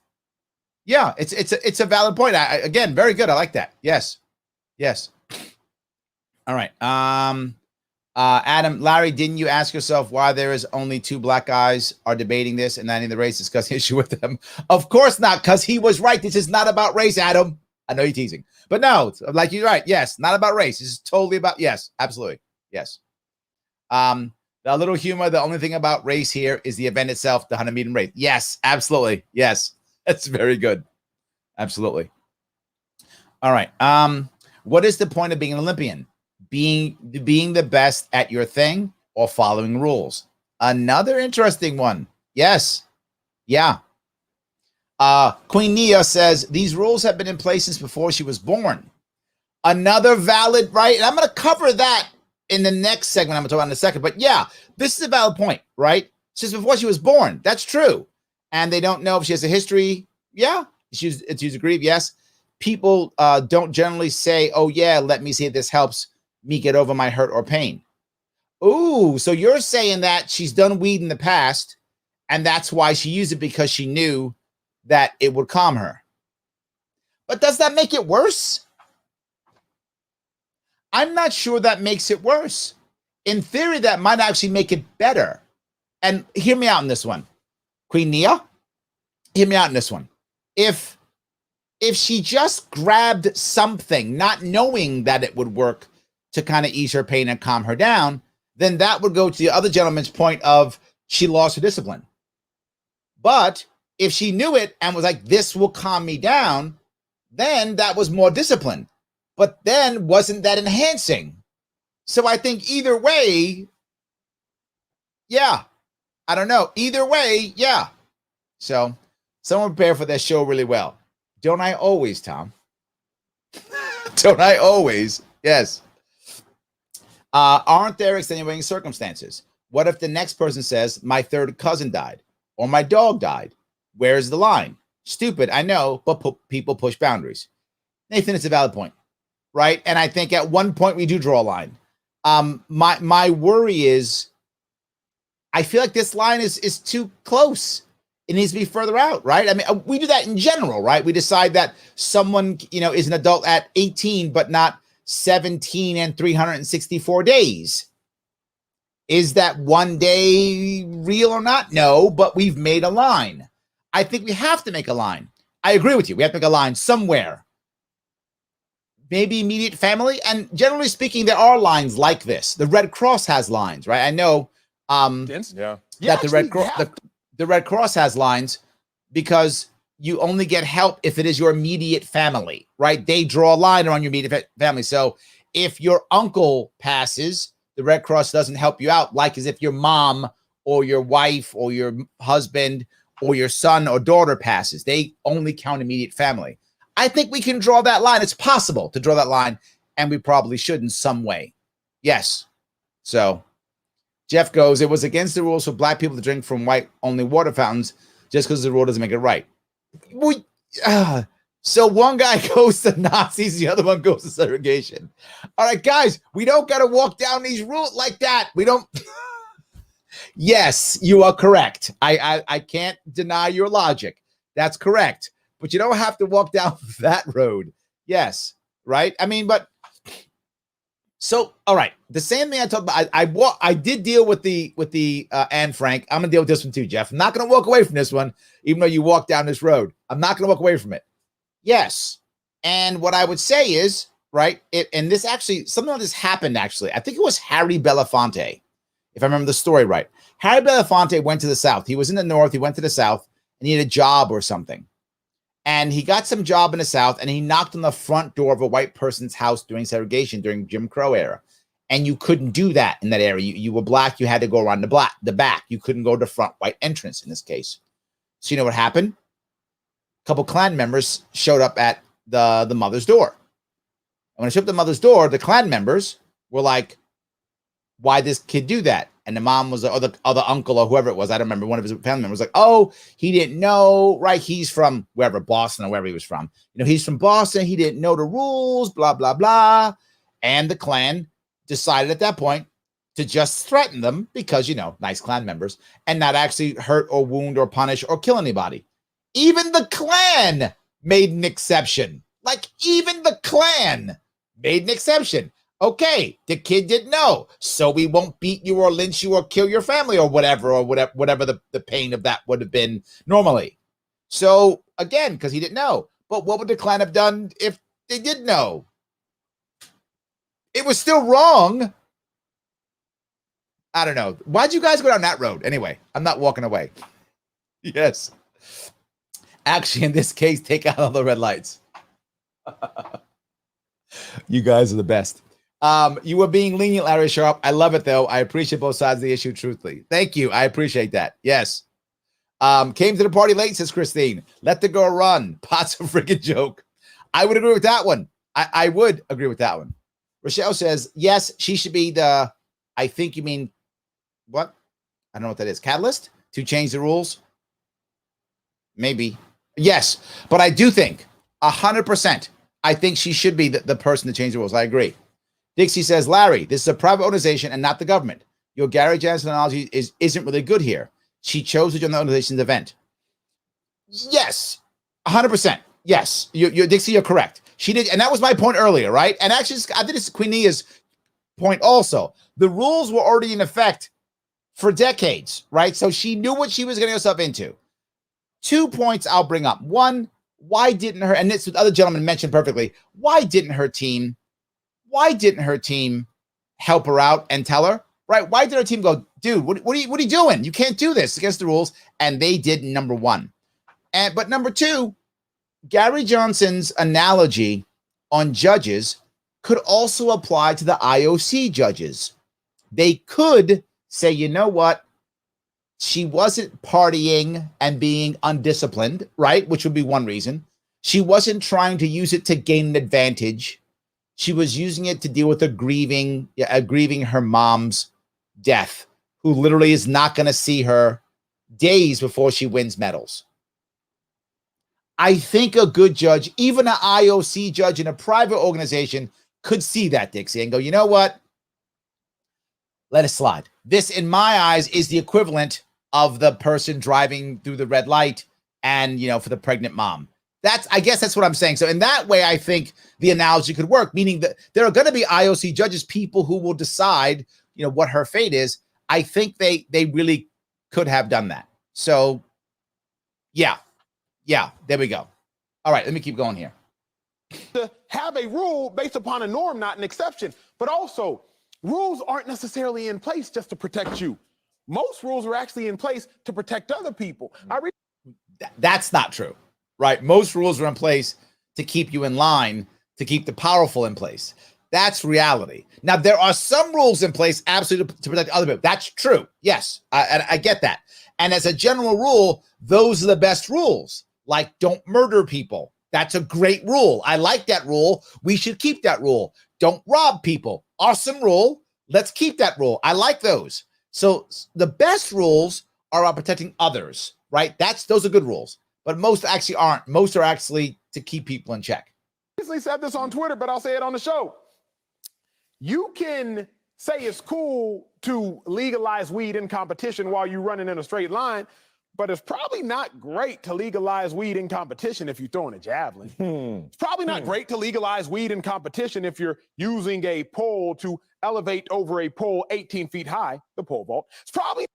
Yeah, it's a valid point. Again, very good. I like that. Yes. All right. Adam, Larry, didn't you ask yourself why there is only 2 black guys are debating this and not in the race discussing issue with them? Of course not, because he was right. This is not about race, Adam. I know you're teasing, but no, like you're right. Yes, not about race. This is totally about, yes, absolutely. Yes. The little humor, the only thing about race here is the event itself, the 100-meter race. Yes, absolutely. Yes, that's very good. Absolutely. All right. What is the point of being an Olympian? Being the best at your thing or following rules? Another interesting one. Yes. Yeah. Queen Nia says, these rules have been in place since before she was born. Another valid, right? And I'm going to cover that in the next segment. I'm going to talk about in a second. But yeah, this is a valid point, right? Since before she was born. That's true. And they don't know if she has a history. Yeah. She's agreed. Yes. People don't generally say, oh, yeah, let me see if this helps me get over my hurt or pain. Ooh, so you're saying that she's done weed in the past, and that's why she used it, because she knew that it would calm her. But does that make it worse? I'm not sure that makes it worse. In theory, that might actually make it better. And hear me out in this one. Queen Nia, hear me out in this one. If she just grabbed something, not knowing that it would work to kind of ease her pain and calm her down, then that would go to the other gentleman's point of she lost her discipline. But if she knew it and was like, this will calm me down, then that was more discipline. But then wasn't that enhancing? So I think either way, yeah. I don't know. Either way, yeah. So someone prepare for that show really well. Don't I always, Tom? Don't I always? Yes. Aren't there extenuating circumstances? What if the next person says, my third cousin died or my dog died? Where's the line? Stupid, I know, but people push boundaries. Nathan, it's a valid point, right? And I think at one point we do draw a line. My worry is I feel like this line is too close. It needs to be further out, right? I mean, we do that in general, right? We decide that someone, is an adult at 18, but not 17 and 364 days. Is that one day real or not? No, but we've made a line. I think we have to make a line. I agree with you. We have to make a line somewhere. Maybe immediate family. And generally speaking, there are lines like this. The Red Cross has lines, right? I know that the Red Cross has lines because you only get help if it is your immediate family, right? They draw a line around your immediate family. So if your uncle passes, the Red Cross doesn't help you out, like as if your mom or your wife or your husband or your son or daughter passes. They only count immediate family. I think we can draw that line. It's possible to draw that line, and we probably should in some way. Yes. So Jeff goes, it was against the rules for black people to drink from white-only water fountains just because the rule doesn't make it right. So one guy goes to Nazis, the other one goes to segregation. All right, guys, we don't got to walk down these rules like that. We don't. Yes, you are correct. I can't deny your logic. That's correct. But you don't have to walk down that road. Yes, right? I mean, but so all right. The same thing I talked about. I did deal with the Anne Frank. I'm gonna deal with this one too, Jeff. I'm not gonna walk away from this one, even though you walk down this road. I'm not gonna walk away from it. Yes. And what I would say is, right, and this actually, something like this happened actually. I think it was Harry Belafonte, if I remember the story right. Harry Belafonte went to the South. He was in the North. He went to the South and he had a job or something. And he got some job in the South and he knocked on the front door of a white person's house during segregation, during Jim Crow era. And you couldn't do that in that area. You were black. You had to go around the back. You couldn't go to the front, white entrance in this case. So you know what happened? A couple Klan members showed up at the mother's door. And when they showed up at the mother's door, the Klan members were like, why this kid do that? And the mom was, or the other uncle or whoever it was, I don't remember, one of his family members was like, oh, he didn't know, right? He's from wherever, Boston or wherever he was from. He's from Boston. He didn't know the rules, blah, blah, blah. And the Klan decided at that point to just threaten them because, nice Klan members, and not actually hurt or wound or punish or kill anybody. Even the Klan made an exception. Like, even the Klan made an exception. Okay, the kid didn't know, so we won't beat you or lynch you or kill your family or whatever the pain of that would have been normally. So, again, because he didn't know. But what would the Klan have done if they did know? It was still wrong. I don't know. Why'd you guys go down that road? Anyway, I'm not walking away. Yes. Actually, in this case, take out all the red lights. You guys are the best. You were being lenient, Larry Sharpe. I love it, though. I appreciate both sides of the issue, truthfully. Thank you. I appreciate that. Yes. Came to the party late, says Christine. Let the girl run. Pot's a freaking joke. I would agree with that one. I would agree with that one. Rochelle says, yes, she should be the, I think you mean, what? I don't know what that is. Catalyst to change the rules? Maybe. Yes. But I do think 100%. I think she should be the person to change the rules. I agree. Dixie says, Larry, this is a private organization and not the government. Your Gary Jansen analogy isn't really good here. She chose to join the organization's event. Yes, 100%. Yes, Dixie, you're correct. She did, and that was my point earlier, right? And actually, I think it's Queen Nia's point also. The rules were already in effect for decades, right? So she knew what she was getting herself into. 2 points I'll bring up. One, why didn't her, and this the other gentleman mentioned perfectly, why didn't her team help her out and tell her, right? Why did her team go, dude, what are you doing? You can't do this against the rules. And they did, number one. But number two, Gary Johnson's analogy on judges could also apply to the IOC judges. They could say, you know what? She wasn't partying and being undisciplined, right? Which would be one reason. She wasn't trying to use it to gain an advantage. She was using it to deal with grieving her mom's death, who literally is not going to see her days before she wins medals. I think a good judge, even an IOC judge in a private organization, could see that, Dixie, and go, you know what? Let it slide. This, in my eyes, is the equivalent of the person driving through the red light and, for the pregnant mom. I guess that's what I'm saying. So in that way, I think the analogy could work, meaning that there are going to be IOC judges, people who will decide, what her fate is. I think they really could have done that. So yeah, there we go. All right, let me keep going here. To have a rule based upon a norm, not an exception, but also rules aren't necessarily in place just to protect you. Most rules are actually in place to protect other people. That's not true, right? Most rules are in place to keep you in line, to keep the powerful in place. That's reality. Now, there are some rules in place absolutely to protect other people. That's true. Yes, I get that. And as a general rule, those are the best rules. Like, don't murder people. That's a great rule. I like that rule. We should keep that rule. Don't rob people. Awesome rule. Let's keep that rule. I like those. So the best rules are about protecting others, right? Those are good rules. But most actually aren't. Most are actually to keep people in check. I recently said this on Twitter, but I'll say it on the show. You can say it's cool to legalize weed in competition while you're running in a straight line, but it's probably not great to legalize weed in competition if you're throwing a javelin. It's probably not great to legalize weed in competition if you're using a pole to elevate over a pole 18 feet high, the pole vault. It's probably...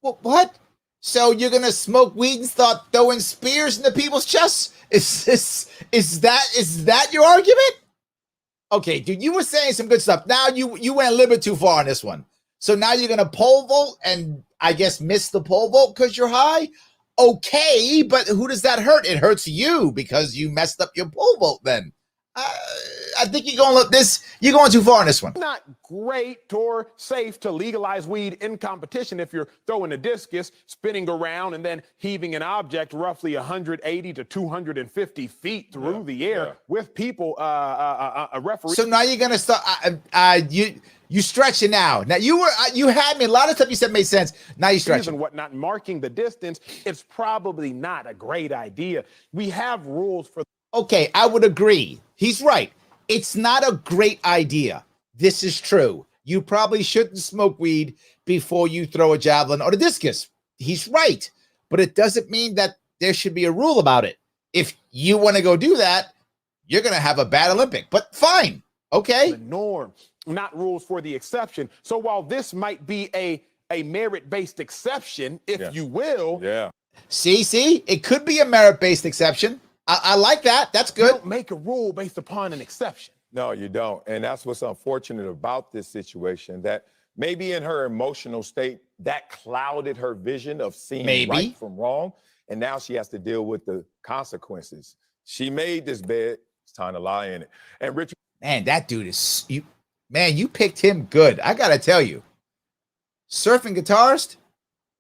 What? So you're going to smoke weed and start throwing spears into people's chests? Is that your argument? Okay, dude, you were saying some good stuff. Now you went a little bit too far on this one. So now you're going to pole vault and I guess miss the pole vault because you're high? Okay, but who does that hurt? It hurts you because you messed up your pole vault then. I think you're going too far on this one. Not great or safe to legalize weed in competition if you're throwing a discus, spinning around, and then heaving an object roughly 180 to 250 feet through the air with people, a referee. So now you're gonna start. You stretching now. Now you had me. A lot of stuff you said made sense. Now you stretching and whatnot, marking the distance. It's probably not a great idea. We have rules for. Okay, I would agree. He's right. It's not a great idea. This is true. You probably shouldn't smoke weed before you throw a javelin or a discus. He's right. But it doesn't mean that there should be a rule about it. If you want to go do that, you're going to have a bad Olympic. But fine. Okay. The norm, not rules for the exception. So while this might be a merit-based exception, if you will. Yeah. See, it could be a merit-based exception. I like that. That's good. You don't make a rule based upon an exception. No, you don't. And that's what's unfortunate about this situation, that maybe in her emotional state, that clouded her vision of seeing right from wrong. And now she has to deal with the consequences. She made this bed. It's time to lie in it. And Richard. Man, that dude is you. Man, you picked him good. I got to tell you. Surfing guitarist,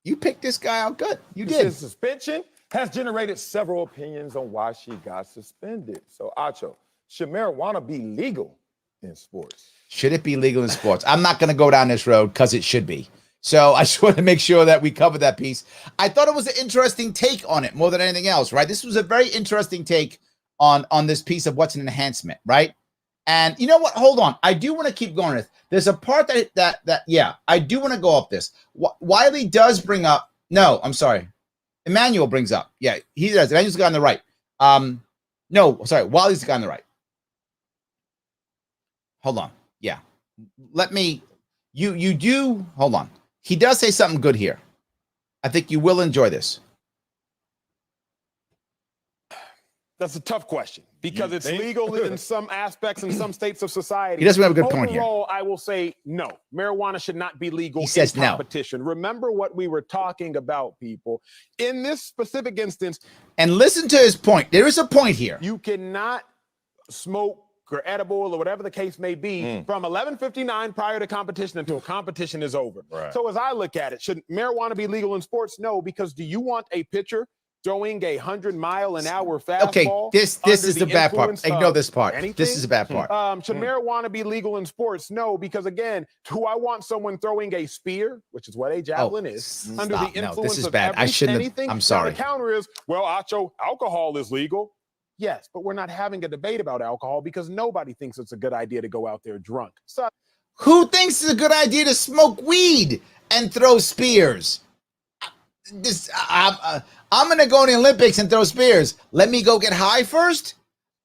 you picked this guy out good. You did. His suspension has generated several opinions on why she got suspended. So, Acho, should marijuana be legal in sports? Should it be legal in sports? I'm not going to go down this road because it should be. So I just want to make sure that we cover that piece. I thought it was an interesting take on it more than anything else, right? This was a very interesting take on this piece of what's an enhancement, right? And you know what? Hold on. I do want to keep going with. There's a part that I do want to go up this. Wiley does bring up. No, I'm sorry. Emmanuel brings up. Yeah, he does. Emmanuel's the guy on the right. No, sorry, Wally's the guy on the right. Hold on. Yeah. Let me, you do, hold on. He does say something good here. I think you will enjoy this. That's a tough question because it's legal in some aspects in some states of society. He doesn't have a good point here. Overall, I will say no. Marijuana should not be legal He says in competition. No. Remember what we were talking about, people. In this specific instance. And listen to his point. There is a point here. You cannot smoke or edible or whatever the case may be from 11:59 prior to competition until competition is over. Right. So as I look at it, should marijuana be legal in sports? No, because do you want a pitcher throwing a 100-mile-an-hour fastball? Okay, this is the bad part. Ignore this part. Anything? This is the bad part. Should marijuana be legal in sports? No, because again, do I want someone throwing a spear, which is what a javelin is, under the influence this is of bad. I shouldn't anything? I'm sorry. Now, the counter is, well, Acho, alcohol is legal. Yes, but we're not having a debate about alcohol because nobody thinks it's a good idea to go out there drunk. So, who thinks it's a good idea to smoke weed and throw spears? I'm gonna go in the Olympics and throw spears. Let me go get high first.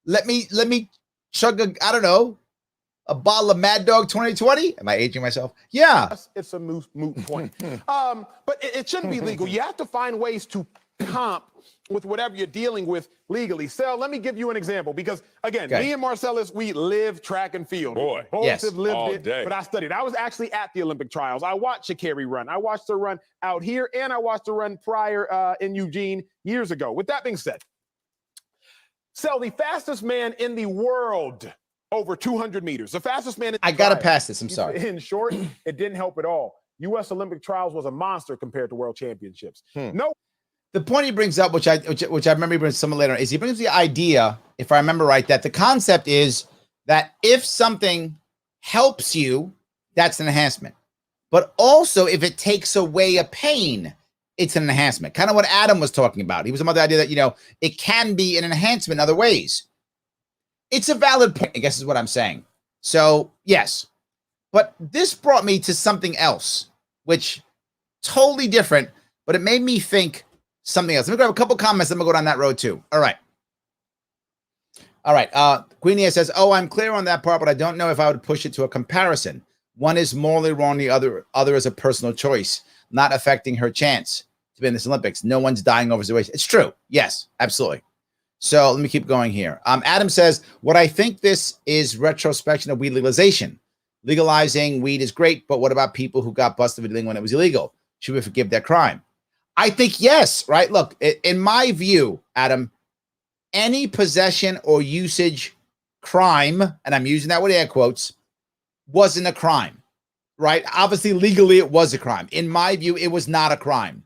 Let me chug I don't know, a bottle of Mad Dog 2020. Am I aging myself? Yeah, it's a moot point. But it shouldn't be legal. You have to find ways to comp with whatever you're dealing with legally. Sel, let me give you an example because, again, me and Marcellus, we live track and field. Boy, both have lived all it, day. but I studied. I was actually at the Olympic trials. I watched Sha'Carri run. I watched her run out here, and I watched her run prior in Eugene years ago. With that being said, Sel, the fastest man in the world over 200 meters, the fastest man in the I got to pass this. I'm sorry. In short, it didn't help at all. U.S. Olympic trials was a monster compared to world championships. No. The point he brings up, which I remember he brings some later on, is he brings the idea, if I remember right, that the concept is that if something helps you, that's an enhancement. But also, if it takes away a pain, it's an enhancement. Kind of what Adam was talking about. He was about the idea that, it can be an enhancement in other ways. It's a valid point, I guess is what I'm saying. So, yes. But this brought me to something else, which totally different, but it made me think something else. Let me grab a couple comments. I'm going to go down that road too. All right. Queenie says, I'm clear on that part, but I don't know if I would push it to a comparison. One is morally wrong. The other is a personal choice, not affecting her chance to be in this Olympics. No one's dying over situation. It's true. Yes, absolutely. So let me keep going here. Adam says, what I think this is retrospection of weed legalization. Legalizing weed is great, but what about people who got busted with dealing when it was illegal? Should we forgive their crime? I think yes, right? Look, in my view, Adam, any possession or usage crime, and I'm using that with air quotes, wasn't a crime, right? Obviously, legally, it was a crime. In my view, it was not a crime.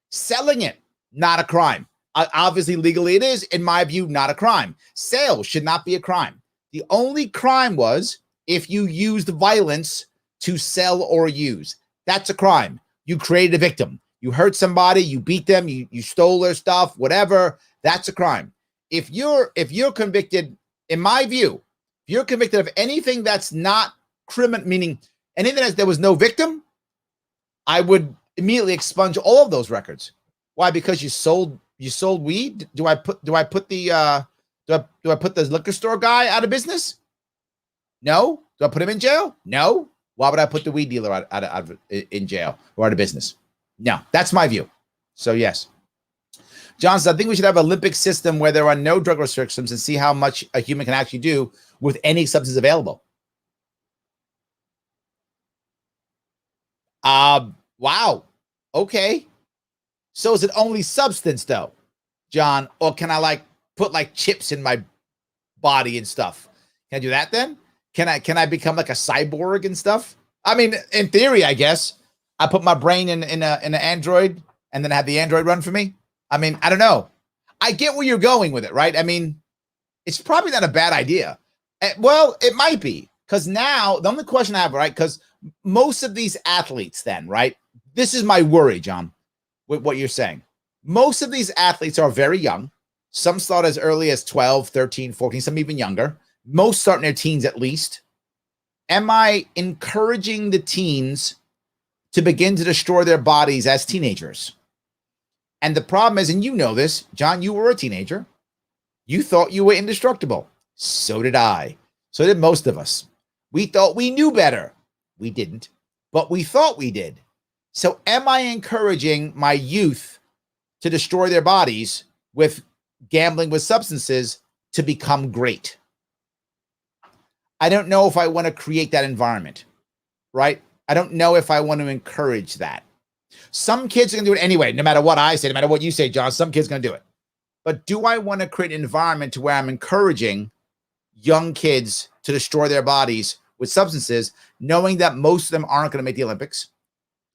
Selling it, not a crime. Obviously, legally, it is. In my view, not a crime. Sale should not be a crime. The only crime was if you used violence to sell or use. That's a crime. You created a victim. You hurt somebody, you beat them, you stole their stuff, whatever, that's a crime. If you're convicted, in my view, if you're convicted of anything that's not criminal, meaning anything that there was no victim, I would immediately expunge all of those records. Why? Because you sold weed? Do I put the liquor store guy out of business? No. Do I put him in jail? No. Why would I put the weed dealer in jail or out of business? No, that's my view. So, yes. John says, I think we should have an Olympic system where there are no drug restrictions and see how much a human can actually do with any substance available. Wow. Okay. So is it only substance, though, John? Or can I, put, chips in my body and stuff? Can I do that then? Can I become like a cyborg and stuff? I mean, in theory, I guess. I put my brain in an Android and then have the Android run for me. I mean, I don't know. I get where you're going with it, right? I mean, it's probably not a bad idea. Well, it might be because now the only question I have, right? Because most of these athletes then, right? This is my worry, John, with what you're saying. Most of these athletes are very young. Some start as early as 12, 13, 14, some even younger. Most start in their teens at least. Am I encouraging the teens to begin to destroy their bodies as teenagers? And the problem is, and you know this, John, you were a teenager. You thought you were indestructible. So did I. So did most of us. We thought we knew better. We didn't, but we thought we did. So am I encouraging my youth to destroy their bodies with gambling with substances to become great? I don't know if I want to create that environment, right? I don't know if I want to encourage that. Some kids are going to do it anyway, no matter what I say, no matter what you say, John, some kids are going to do it. But do I want to create an environment to where I'm encouraging young kids to destroy their bodies with substances, knowing that most of them aren't going to make the Olympics?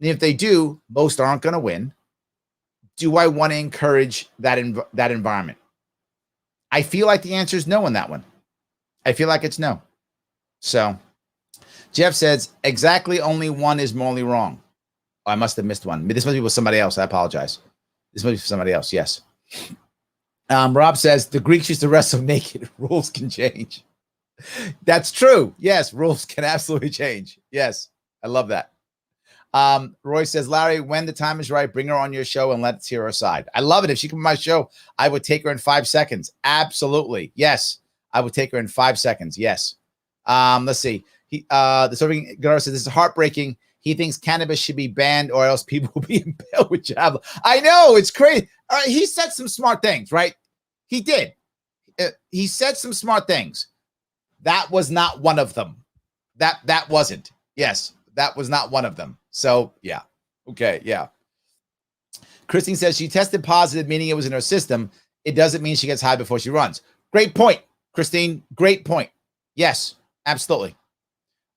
And if they do, most aren't going to win. Do I want to encourage that environment? I feel like the answer is no on that one. I feel like it's no. So Jeff says, exactly only one is morally wrong. Oh, I must have missed one. This must be with somebody else. I apologize. This must be for somebody else. Yes. Rob says, the Greeks used to wrestle naked. Rules can change. That's true. Yes, rules can absolutely change. Yes, I love that. Roy says, Larry, when the time is right, bring her on your show and let's hear her side. I love it. If she comes on my show, I would take her in 5 seconds. Absolutely. Yes, I would take her in 5 seconds. Yes. Let's see. The serving girl says, this is heartbreaking. He thinks cannabis should be banned or else people will be impaled with javelin. I know, it's crazy. All right, he said some smart things, right? He did. He said some smart things. That was not one of them. That wasn't. Yes, that was not one of them. So, yeah. Okay, yeah. Christine says she tested positive, meaning it was in her system. It doesn't mean she gets high before she runs. Great point, Christine. Great point. Yes, absolutely.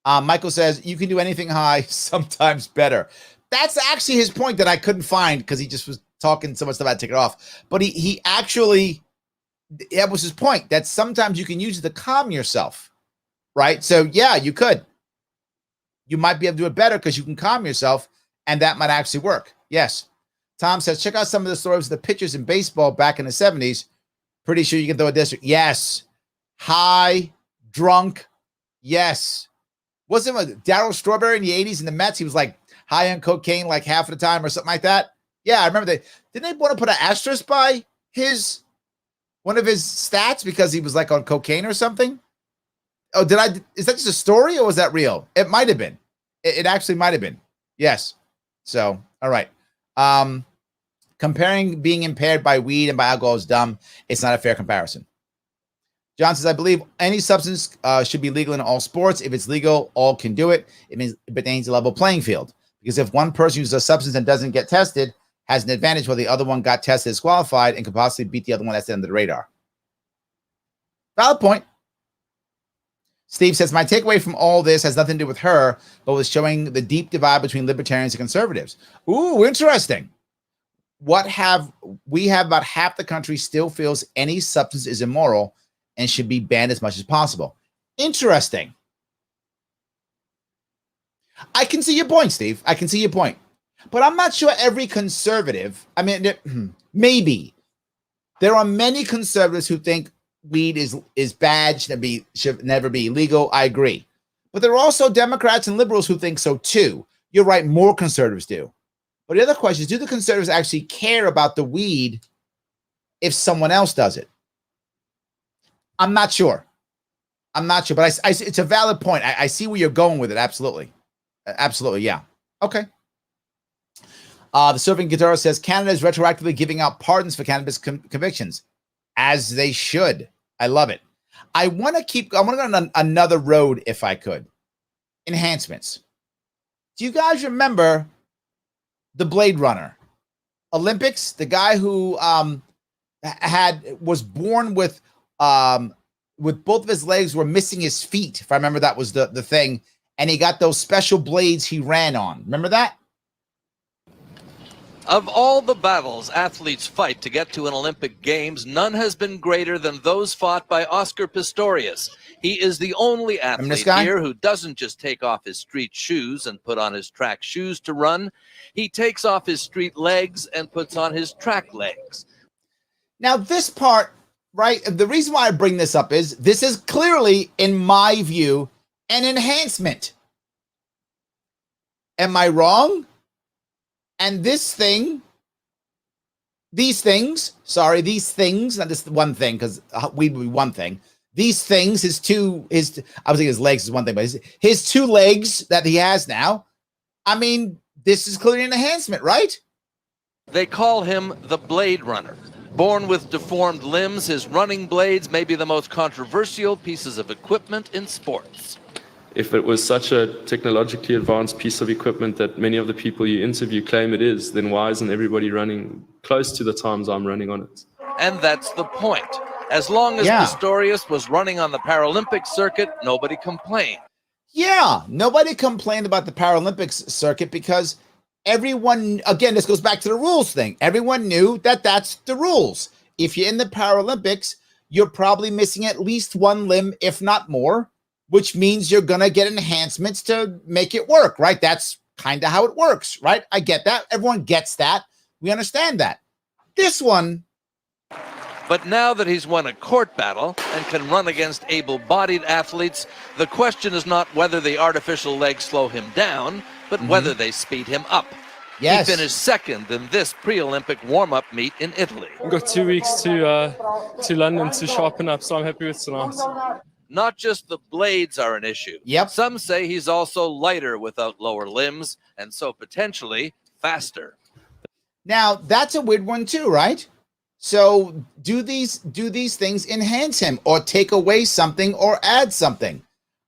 Michael says, you can do anything high, sometimes better. That's actually his point that I couldn't find because he just was talking so much about taking it off. But he actually, that was his point, that sometimes you can use it to calm yourself, right? So, yeah, you could. You might be able to do it better because you can calm yourself, and that might actually work. Yes. Tom says, check out some of the stories of the pitchers in baseball back in the 70s. Pretty sure you can throw a district. Yes. High, drunk. Yes. Wasn't it Darryl Strawberry in the 80s in the Mets? He was like high on cocaine like half of the time or something like that. Yeah, I remember that. Didn't they want to put an asterisk by one of his stats because he was like on cocaine or something? Oh, is that just a story or was that real? It might have been. It actually might have been. Yes. So, all right. Comparing being impaired by weed and by alcohol is dumb. It's not a fair comparison. John says, I believe any substance should be legal in all sports. If it's legal, all can do it. It means it maintains a level playing field. Because if one person uses a substance and doesn't get tested, has an advantage while the other one got tested, is qualified, and could possibly beat the other one that's under the radar. Valid point. Steve says, my takeaway from all this has nothing to do with her, but with showing the deep divide between libertarians and conservatives. Ooh, interesting. We have about half the country still feels any substance is immoral and should be banned as much as possible. Interesting. I can see your point, Steve. I can see your point. But I'm not sure every conservative, I mean, maybe. There are many conservatives who think weed is bad, should never be illegal. I agree. But there are also Democrats and liberals who think so too. You're right, more conservatives do. But the other question is, do the conservatives actually care about the weed if someone else does it? I'm not sure. But it's a valid point. I see where you're going with it. Absolutely. Absolutely, yeah. Okay. The Surfing Guitar says, Canada is retroactively giving out pardons for cannabis convictions, as they should. I love it. I want to go on another road if I could. Enhancements. Do you guys remember the Blade Runner Olympics? The guy who was born with both of his legs were missing his feet, if I remember that was the thing, and he got those special blades he ran on. Remember that? Of all the battles athletes fight to get to an Olympic Games, none has been greater than those fought by Oscar Pistorius. He is the only athlete here who doesn't just take off his street shoes and put on his track shoes to run. He takes off his street legs and puts on his track legs. Now, this part, right, the reason why I bring this up is this is clearly, in my view, an enhancement. Am I wrong? And this thing these things, not just one thing, because weed would be one thing. These things, I was thinking his legs is one thing, but his 2 legs that he has now, I mean, this is clearly an enhancement, right? They call him the Blade Runner. Born with deformed limbs, his running blades may be the most controversial pieces of equipment in sports. If it was such a technologically advanced piece of equipment that many of the people you interview claim it is, then why isn't everybody running close to the times I'm running on it? And that's the point. As long as Pistorius was running on the Paralympic circuit, nobody complained. Yeah, nobody complained about the Paralympics circuit because everyone, again, this goes back to the rules thing. Everyone knew that that's the rules. If you're in the Paralympics, you're probably missing at least 1 limb, if not more, which means you're going to get enhancements to make it work, right? That's kind of how it works, right? I get that. Everyone gets that. We understand that. This one. But now that he's won a court battle and can run against able-bodied athletes, the question is not whether the artificial legs slow him down, but whether they speed him up. Yes. He finished second in this pre-Olympic warm-up meet in Italy. I've got 2 weeks to London to sharpen up, so I'm happy with tonight. Not just the blades are an issue. Yep. Some say he's also lighter without lower limbs, and so potentially faster. Now, that's a weird one too, right? So do these things enhance him or take away something or add something?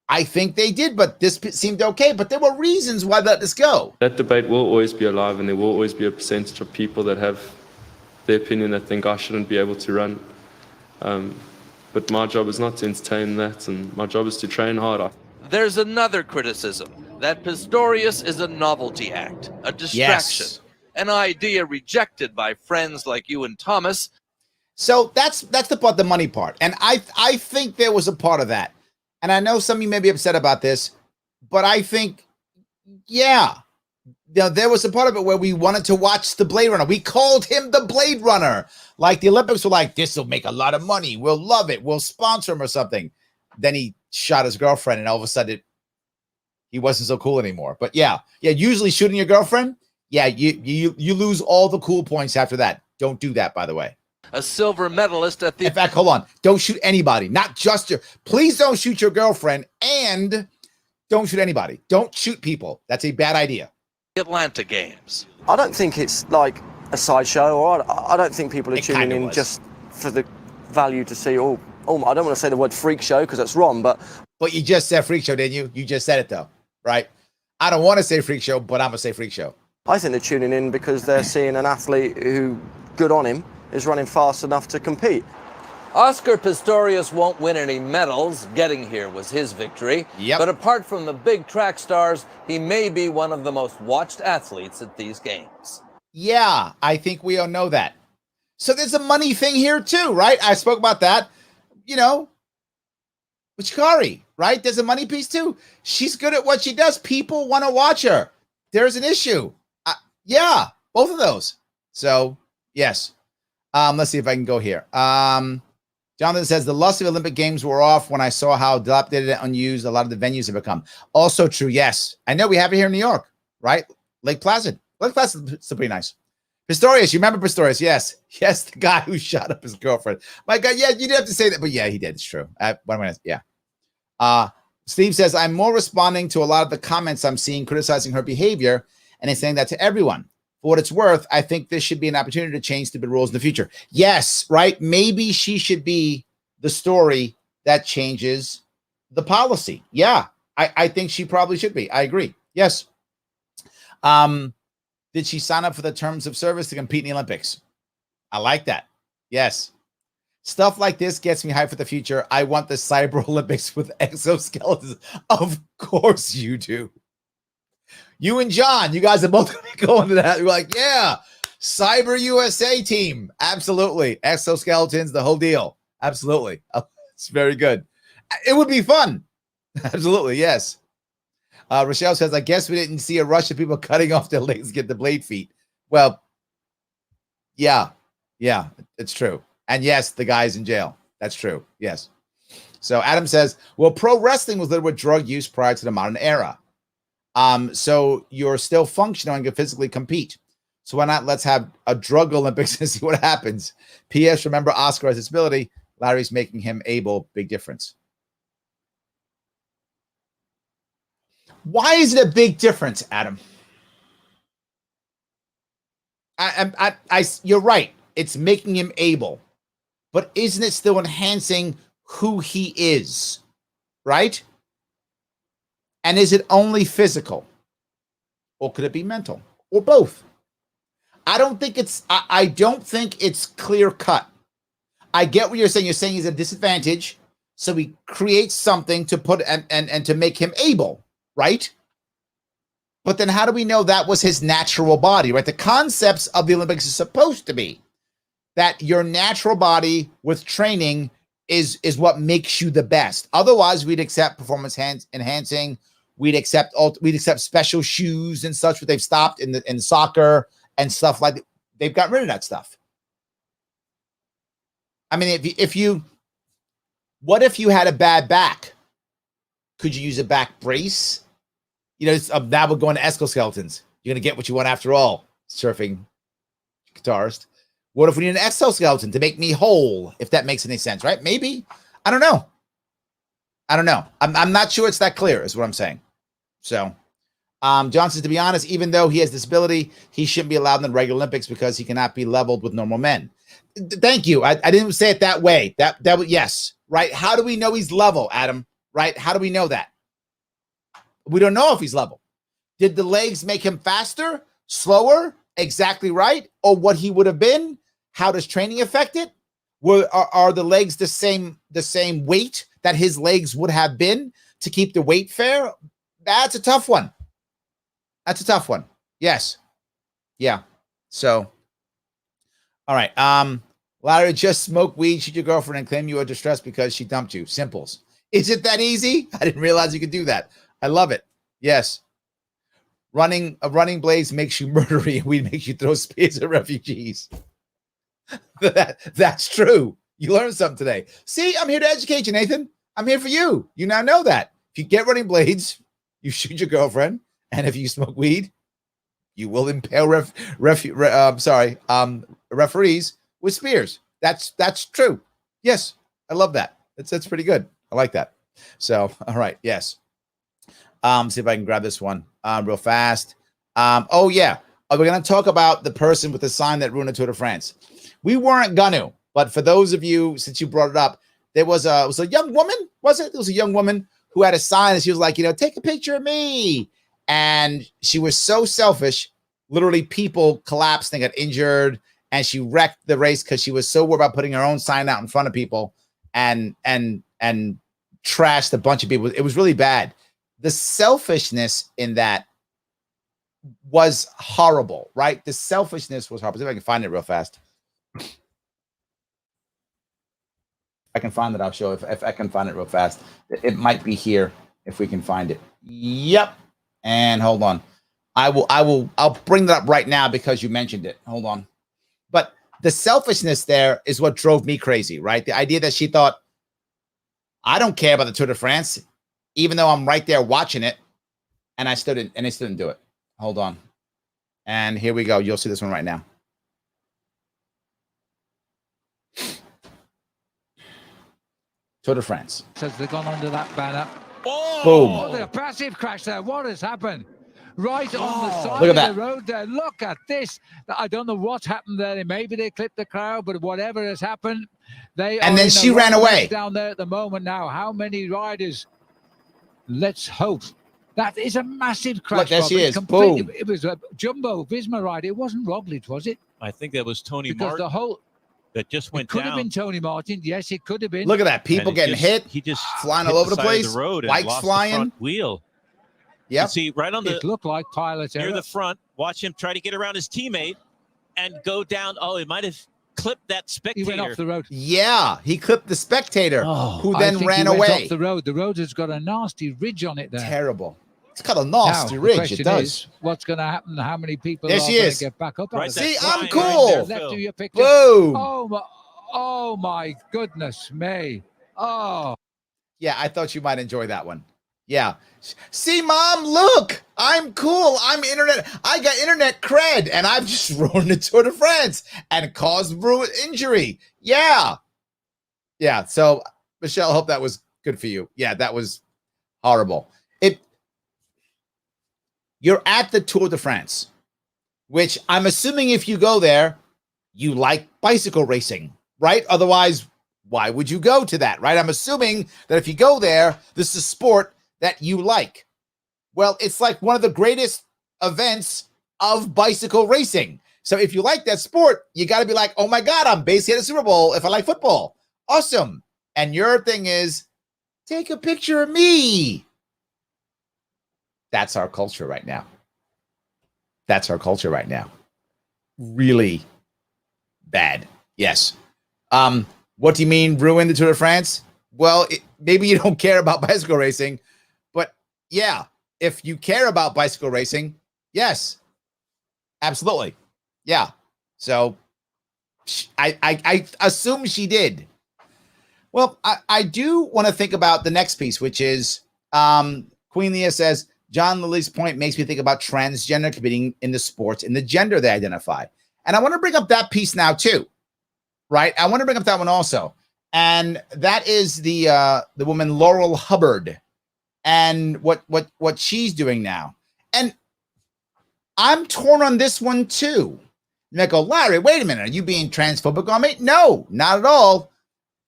I think they did, but this seemed okay. But there were reasons why they let this go. That debate will always be alive, and there will always be a percentage of people that have the opinion that think I shouldn't be able to run. But my job is not to entertain that, and my job is to train harder. There's another criticism, that Pistorius is a novelty act, a distraction, an idea rejected by friends like you and Thomas. So that's the money part. And I think there was a part of that. And I know some of you may be upset about this, but I think, there was a part of it where we wanted to watch the Blade Runner. We called him the Blade Runner. Like the Olympics were like, this will make a lot of money. We'll love it. We'll sponsor him or something. Then he shot his girlfriend, and all of a sudden he wasn't so cool anymore. But usually shooting your girlfriend, you lose all the cool points after that. Don't do that, by the way. A silver medalist at the... In fact, hold on. Don't shoot anybody. Not just please don't shoot your girlfriend, and don't shoot anybody. Don't shoot people. That's a bad idea. Atlanta Games. I don't think it's like a sideshow, or I don't think people are tuning in just for the value to see, I don't want to say the word freak show because that's wrong, but you just said freak show, didn't you? You just said it though, right? I don't want to say freak show, but I'm going to say freak show. I think they're tuning in because they're seeing an athlete who, good on him, is running fast enough to compete. Oscar Pistorius won't win any medals. Getting here was his victory. Yep. But apart from the big track stars, he may be one of the most watched athletes at these games. Yeah, I think we all know that. So there's a money thing here too, right? I spoke about that, with Sha'Carri, right? There's a money piece too. She's good at what she does. People want to watch her. There's an issue. Both of those. So, yes. Let's see if I can go here. Jonathan says, the lust of Olympic Games wore off when I saw how dilapidated and unused a lot of the venues have become. Also true, yes. I know we have it here in New York, right? Lake Placid. Lake Placid is still pretty nice. Pistorius, you remember Pistorius? Yes. Yes, the guy who shot up his girlfriend. My God, you didn't have to say that, but he did. It's true. Steve says, I'm more responding to a lot of the comments I'm seeing criticizing her behavior, and he's saying that to everyone. For what it's worth, I think this should be an opportunity to change stupid rules in the future. Yes, right? Maybe she should be the story that changes the policy. Yeah, I think she probably should be. I agree. Yes. Did she sign up for the terms of service to compete in the Olympics? I like that. Yes. Stuff like this gets me hyped for the future. I want the Cyber Olympics with exoskeletons. Of course you do. You and John, you guys are both going to be going to that. You're like, Cyber USA team. Absolutely. Exoskeletons, the whole deal. Absolutely. It's very good. It would be fun. Absolutely, yes. Rochelle says, I guess we didn't see a rush of people cutting off their legs to get the blade feet. Well, yeah, it's true. And yes, the guy's in jail. That's true. Yes. So Adam says, well, pro wrestling was littered with drug use prior to the modern era. So you're still functional and can physically compete. So why not let's have a drug Olympics and see what happens. P.S. Remember, Oscar has disability. Larry's making him able. Big difference. Why is it a big difference, Adam? You're right. It's making him able. But isn't it still enhancing who he is? Right? And is it only physical? Or could it be mental? Or both? I don't think it's clear cut. I get what you're saying. You're saying he's a disadvantage, so he creates something to put and to make him able, right? But then how do we know that was his natural body, right? The concepts of the Olympics is supposed to be that your natural body with training is what makes you the best. Otherwise, we'd accept performance enhancing. We'd accept special shoes and such, but they've stopped in soccer and stuff like that. They've gotten rid of that stuff. I mean, what if you had a bad back? Could you use a back brace? You know, that would go into exoskeletons. You're going to get what you want after all, surfing guitarist. What if we need an exoskeleton to make me whole, if that makes any sense, right? Maybe. I don't know. I'm not sure it's that clear, is what I'm saying. So, John says, to be honest, even though he has disability, he shouldn't be allowed in the regular Olympics because he cannot be leveled with normal men. Thank you. I didn't say it that way. That was, yes, right? How do we know he's level, Adam? Right? How do we know that? We don't know if he's level. Did the legs make him faster, slower, exactly right, or what he would have been? How does training affect it? Are the legs the same weight that his legs would have been to keep the weight fair? That's a tough one. Yes. Yeah. So, all right. Larry, just smoke weed, shoot your girlfriend, and claim you are distressed because she dumped you. Simples. Is it that easy? I didn't realize you could do that. I love it. Yes. Running blades makes you murdery, and weed makes you throw spears at refugees. That's true. You learned something today. See, I'm here to educate you, Nathan. I'm here for you. You now know that. If you get running blades, you shoot your girlfriend, and if you smoke weed, you will impale referees with spears. That's true. Yes, I love that. That's pretty good. I like that. So, all right, yes. See if I can grab this one real fast. Oh yeah, we're gonna talk about the person with the sign that ruined the Tour de France. We weren't gonna, but for those of you, since you brought it up, it was a young woman, was it? It was a young woman who had a sign and she was like, take a picture of me. And she was so selfish, literally people collapsed and got injured, and she wrecked the race because she was so worried about putting her own sign out in front of people and trashed a bunch of people. It was really bad. The selfishness in that was horrible, right? The selfishness was horrible. See if I can find it real fast. I can find it. I'll show if I can find it real fast. It might be here if we can find it. Yep. And hold on. I'll bring that up right now because you mentioned it. Hold on. But the selfishness there is what drove me crazy, right? The idea that she thought, I don't care about the Tour de France, even though I'm right there watching it, and I still didn't do it. Hold on. And here we go. You'll see this one right now. Tour de France. Says they've gone under that banner. Oh! Boom. Oh, the passive crash there. What has happened? Right on the side Look of at the road there. Look at this. I don't know what's happened there. Maybe they clipped the crowd, but whatever has happened, and then she ran away down there at the moment now. How many riders? Let's hope. That is a massive crash. Look, there she is. Boom. It was a Jumbo Visma ride. It wasn't Roglic, was it? I think that was Tony because Martin. The whole that just went down. Could have been Tony Martin. Yes, it could have been. Look at that. People getting hit. He just flying all over the place. The road bikes lost flying. The front wheel. Yeah. See, right on the. It looked like pilot near error. the front. Watch him try to get around his teammate and go down. Oh, it might have clipped that spectator. He went off the road. Yeah, he clipped the spectator who then ran away. Went off the road. The road has got a nasty ridge on it there. Terrible. It's got a nasty ridge. It does. Is, what's going to happen? How many people there are she going is. to get back up? Right, see, I'm cool. Right there, left of your picture. Boom. Oh my goodness me. Oh. Yeah, I thought you might enjoy that one. Yeah. See, Mom, look, I'm cool. I got internet cred, and I've just ruined the Tour de France and caused injury. Yeah. Yeah. So, Michelle, hope that was good for you. Yeah, that was horrible. You're at the Tour de France, which I'm assuming if you go there, you like bicycle racing, right? Otherwise, why would you go to that, right? I'm assuming that if you go there, this is a sport that you like. Well, it's like one of the greatest events of bicycle racing. So if you like that sport, you got to be like, oh my God, I'm basically at a Super Bowl if I like football. Awesome. And your thing is, take a picture of me. That's our culture right now. That's our culture right now. Really bad. Yes. What do you mean ruin the Tour de France? Well, maybe you don't care about bicycle racing, but yeah, if you care about bicycle racing, yes, absolutely. Yeah. So I assume she did. Well, I do want to think about the next piece, which is Queen Leah says, John Lilly's point makes me think about transgender competing in the sports in the gender they identify. And I want to bring up that piece now too, right? I want to bring up that one also. And that is the woman Laurel Hubbard and what she's doing now. And I'm torn on this one too. And I go, Larry, wait a minute. Are you being transphobic on me? No, not at all.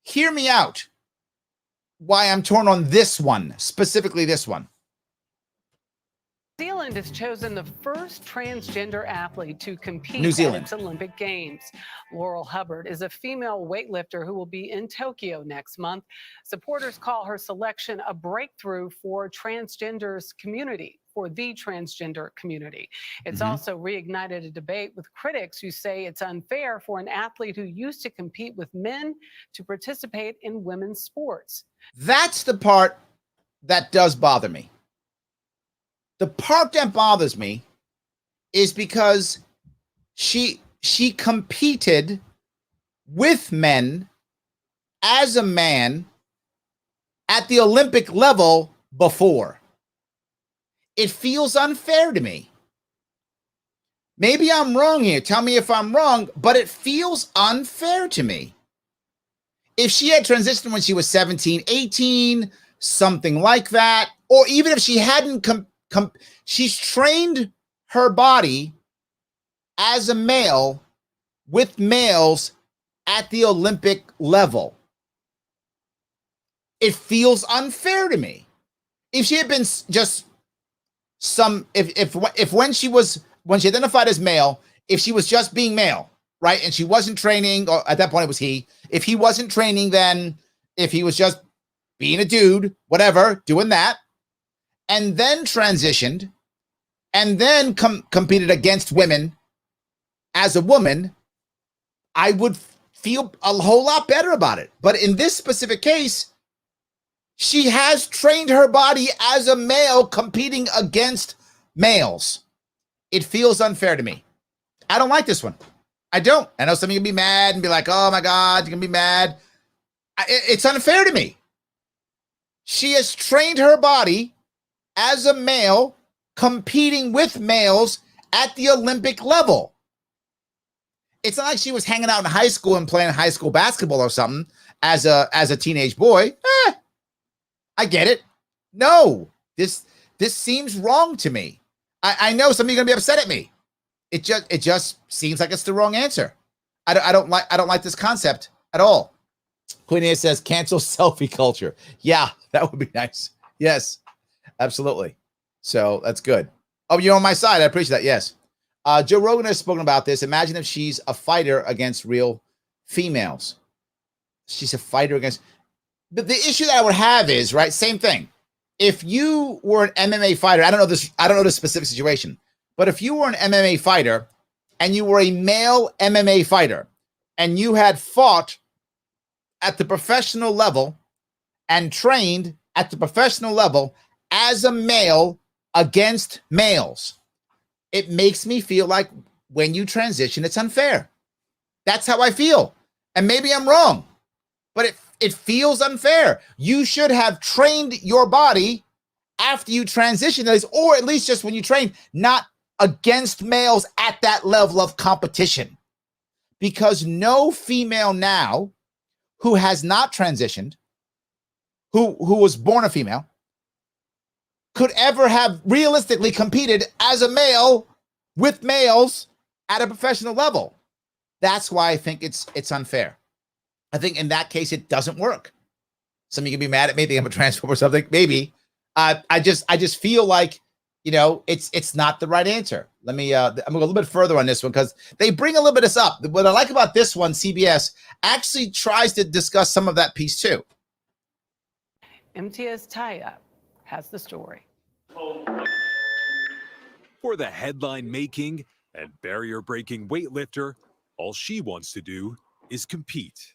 Hear me out. Why I'm torn on this one, specifically this one. New Zealand has chosen the first transgender athlete to compete at its Olympic Games. Laurel Hubbard is a female weightlifter who will be in Tokyo next month. Supporters call her selection a breakthrough for the transgender community. It's also reignited a debate with critics who say it's unfair for an athlete who used to compete with men to participate in women's sports. That's the part that does bother me. The part that bothers me is because she competed with men as a man at the Olympic level before. It feels unfair to me. Maybe I'm wrong here. Tell me if I'm wrong, but it feels unfair to me. If she had transitioned when she was 17, 18, something like that, or even if she hadn't she's trained her body as a male with males at the Olympic level. It feels unfair to me. If she had been just if when she identified as male, if she was just being male, right, and she wasn't training, or at that point it was he. If he wasn't training, then if he was just being a dude, whatever, doing that, and then transitioned, and then competed against women as a woman, I would feel a whole lot better about it. But in this specific case, she has trained her body as a male competing against males. It feels unfair to me. I don't like this one. I don't. I know some of you can be mad and be like, oh my God, you can be mad. It's unfair to me. She has trained her body as a male competing with males at the Olympic level. It's not like she was hanging out in high school and playing high school basketball or something as a teenage boy. I get it. No, this seems wrong to me. I know some of you are gonna be upset at me. It just seems like it's the wrong answer. I don't like this concept at all. Queen A says cancel selfie culture. Yeah, that would be nice. Yes, absolutely. So that's good. Oh, you're on my side. I appreciate that. Yes. Joe Rogan has spoken about this. Imagine if she's a fighter against real females. She's a fighter against. But the issue that I would have is, right, same thing. If you were an MMA fighter, I don't know the specific situation, but if you were an MMA fighter and you were a male MMA fighter and you had fought at the professional level and trained at the professional level as a male against males, it makes me feel like when you transition, it's unfair. That's how I feel. And maybe I'm wrong, but it feels unfair. You should have trained your body after you transition, or at least just when you train, not against males at that level of competition. Because no female now who has not transitioned, who was born a female, could ever have realistically competed as a male with males at a professional level. That's why I think it's unfair. I think in that case it doesn't work. Some of you can be mad at me, think I'm a transphobe or something. Maybe. I just feel like, you know, it's not the right answer. Let me I'm gonna go a little bit further on this one because they bring a little bit of this up. What I like about this one, CBS actually tries to discuss some of that piece too. MTS Tie-Up has the story. For the headline-making and barrier-breaking weightlifter, all she wants to do is compete.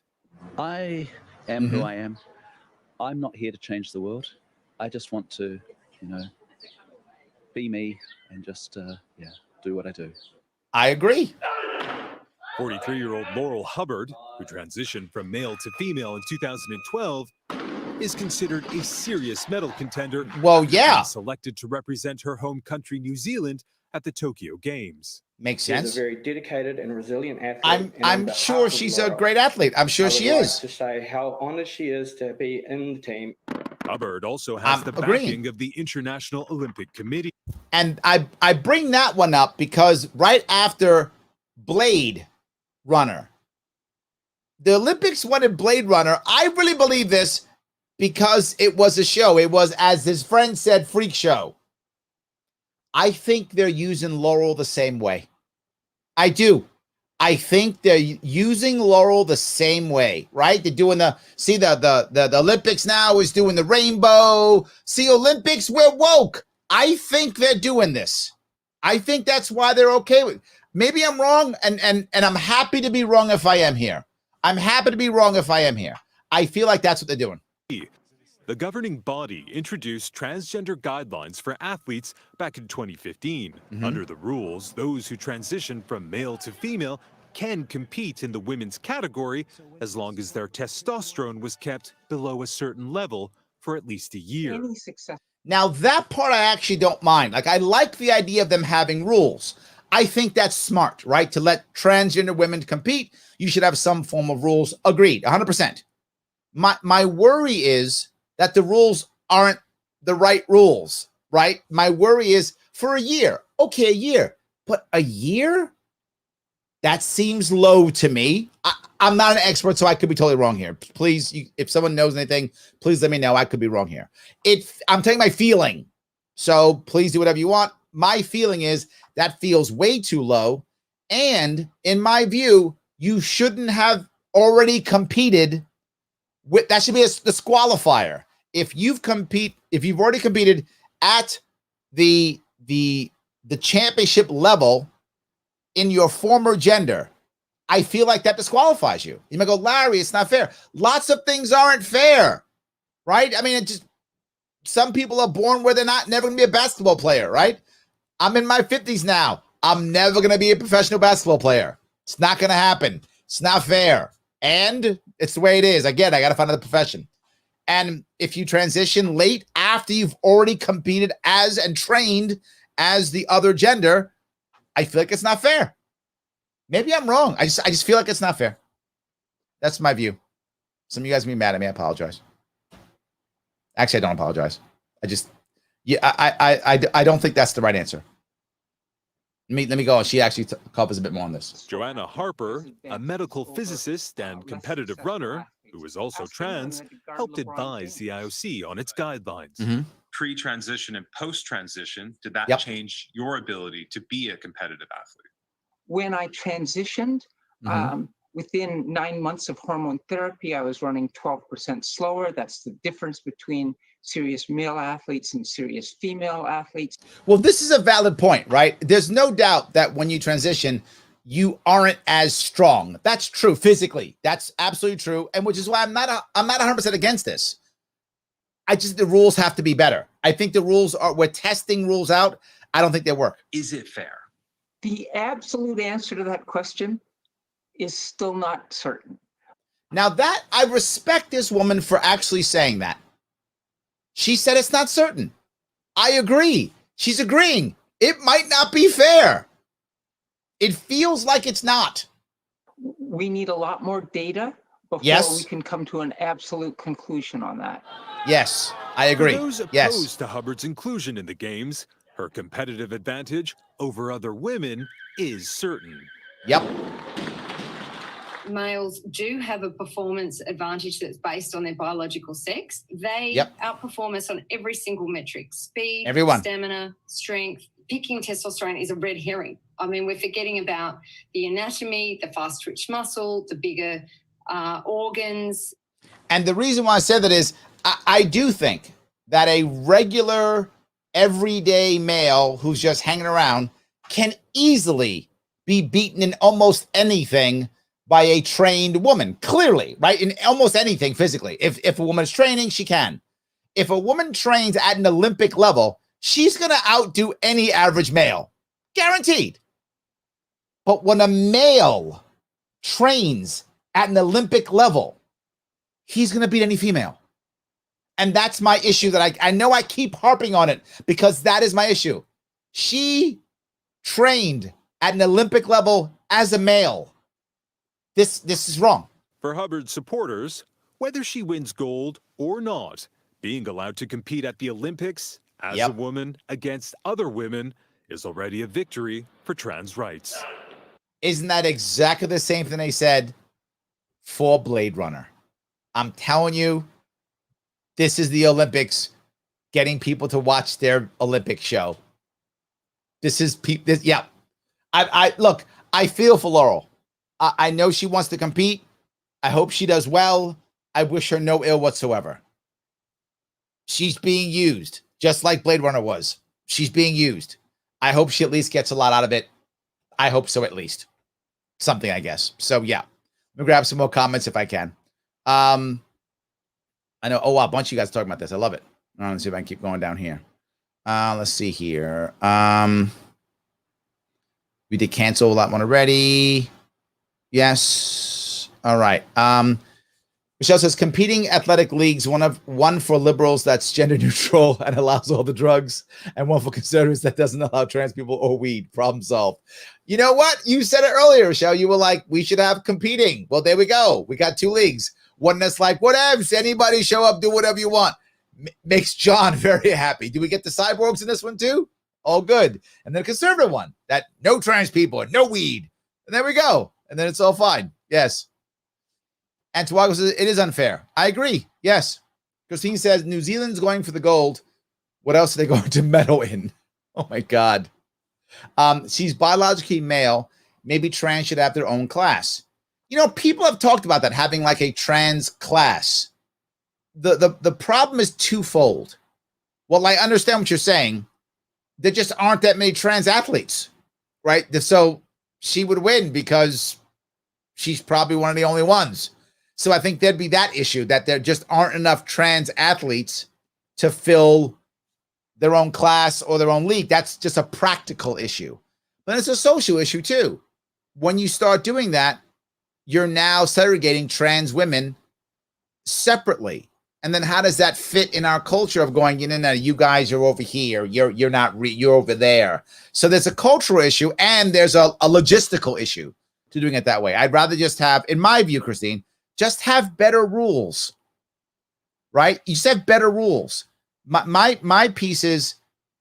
I am who I am. I'm not here to change the world. I just want to, you know, be me and just, do what I do. I agree. 43-year-old Laurel Hubbard, who transitioned from male to female in 2012, is considered a serious medal contender. Well, yeah. Selected to represent her home country, New Zealand, at the Tokyo Games. Makes sense. She's a very dedicated and resilient athlete. I'm sure she's a great athlete. I'm sure she is. To say how honored she is to be in the team. Hubbard also has the backing of the International Olympic Committee. And I bring that one up because right after Blade Runner, the Olympics wanted Blade Runner. I really believe this because it was a show. It was, as his friend said, freak show. I think they're using Laurel the same way. I do. I think they're using Laurel the same way, right? They're doing the Olympics now is doing the rainbow. See, Olympics, we're woke. I think they're doing this. I think that's why they're okay with it. Maybe I'm wrong, and I'm happy to be wrong if I am here. I'm happy to be wrong if I am here. I feel like that's what they're doing. The governing body introduced transgender guidelines for athletes back in 2015. Under the rules, those who transition from male to female can compete in the women's category as long as their testosterone was kept below a certain level for at least a year. Now, that part I actually don't mind. Like, I like the idea of them having rules. I think that's smart, right? To let transgender women compete, you should have some form of rules. Agreed, 100%. My worry is that the rules aren't the right rules, right? My worry is for a year. Okay, a year. But a year? That seems low to me. I'm not an expert, so I could be totally wrong here. Please, if someone knows anything, please let me know. I could be wrong here. I'm telling my feeling. So please do whatever you want. My feeling is that feels way too low. And in my view, you shouldn't have already competed with, that should be a disqualifier. If you've already competed at the championship level in your former gender, I feel like that disqualifies you. You might go, Larry, it's not fair. Lots of things aren't fair, right? I mean, some people are born where they're never going to be a basketball player, right? I'm in my 50s now. I'm never going to be a professional basketball player. It's not going to happen. It's not fair. And it's the way it is. Again, I got to find another profession. And if you transition late after you've already competed as and trained as the other gender, I feel like it's not fair. Maybe I'm wrong. I just feel like it's not fair. That's my view. Some of you guys may be mad at me. I apologize. Actually, I don't apologize. I don't think that's the right answer. Let me go. She actually covers a bit more on this. Joanna Harper, a medical physicist and competitive runner who is also trans, helped advise the IOC on its guidelines. Pre-transition and post-transition, did that change your ability to be a competitive athlete? When I transitioned, within 9 months of hormone therapy, I was running 12% slower. That's the difference between serious male athletes and serious female athletes. Well, this is a valid point, right? There's no doubt that when you transition, you aren't as strong. That's true physically. That's absolutely true. And which is why I'm not 100% against this. The rules have to be better. I think the rules we're testing rules out. I don't think they work. Is it fair? The absolute answer to that question is still not certain. Now that I respect this woman for actually saying that. She said it's not certain. I agree. She's agreeing. It might not be fair. It feels like it's not. We need a lot more data before we can come to an absolute conclusion on that. Yes, I agree. For those opposed to Hubbard's inclusion in the games, her competitive advantage over other women is certain. Yep. Males do have a performance advantage that's based on their biological sex. They outperform us on every single metric: speed, stamina, strength. Picking testosterone is a red herring. I mean, we're forgetting about the anatomy, the fast twitch muscle, the bigger organs. And the reason why I said that is I do think that a regular, everyday male who's just hanging around can easily be beaten in almost anything by a trained woman, clearly, right? In almost anything physically. If a woman is training, she can. If a woman trains at an Olympic level, she's going to outdo any average male. Guaranteed. But when a male trains at an Olympic level, he's going to beat any female. And that's my issue that I know I keep harping on it because that is my issue. She trained at an Olympic level as a male. This is wrong. For Hubbard supporters, whether she wins gold or not, being allowed to compete at the Olympics as a woman against other women is already a victory for trans rights. Isn't that exactly the same thing they said for Blade Runner? I'm telling you, this is the Olympics getting people to watch their Olympic show. This is yeah. I look, I feel for Laurel. I know she wants to compete. I hope she does well. I wish her no ill whatsoever. She's being used, just like Blade Runner was. She's being used. I hope she at least gets a lot out of it. I hope so, at least. Something, I guess. So, yeah. Let me grab some more comments if I can. I know, a bunch of you guys talking about this. I love it. Let's see if I can keep going down here. Let's see here. We did cancel that one already. Yes. All right. Michelle says competing athletic leagues, one for liberals that's gender neutral and allows all the drugs, and one for conservatives that doesn't allow trans people or weed. Problem solved. You know what? You said it earlier, Michelle. You were like, we should have competing. Well, there we go. We got two leagues. One that's like, whatevs, anybody show up, do whatever you want. Makes John very happy. Do we get the cyborgs in this one too? All good. And then a conservative one that no trans people and no weed. And there we go. And then it's all fine. Yes. And Tawago says, it is unfair. I agree. Yes. Christine says, New Zealand's going for the gold. What else are they going to medal in? Oh, my God. She's biologically male. Maybe trans should have their own class. You know, people have talked about that, having like a trans class. The problem is twofold. Well, I understand what you're saying. There just aren't that many trans athletes, right? So she would win because she's probably one of the only ones. So I think there'd be that issue, that there just aren't enough trans athletes to fill their own class or their own league. That's just a practical issue. But it's a social issue too. When you start doing that, you're now segregating trans women separately. And then how does that fit in our culture of going, you guys are over here. You're not, you're over there. So there's a cultural issue and there's a logistical issue to doing it that way. I'd rather just have, in my view, Christine, just have better rules, right? You just have better rules. My piece is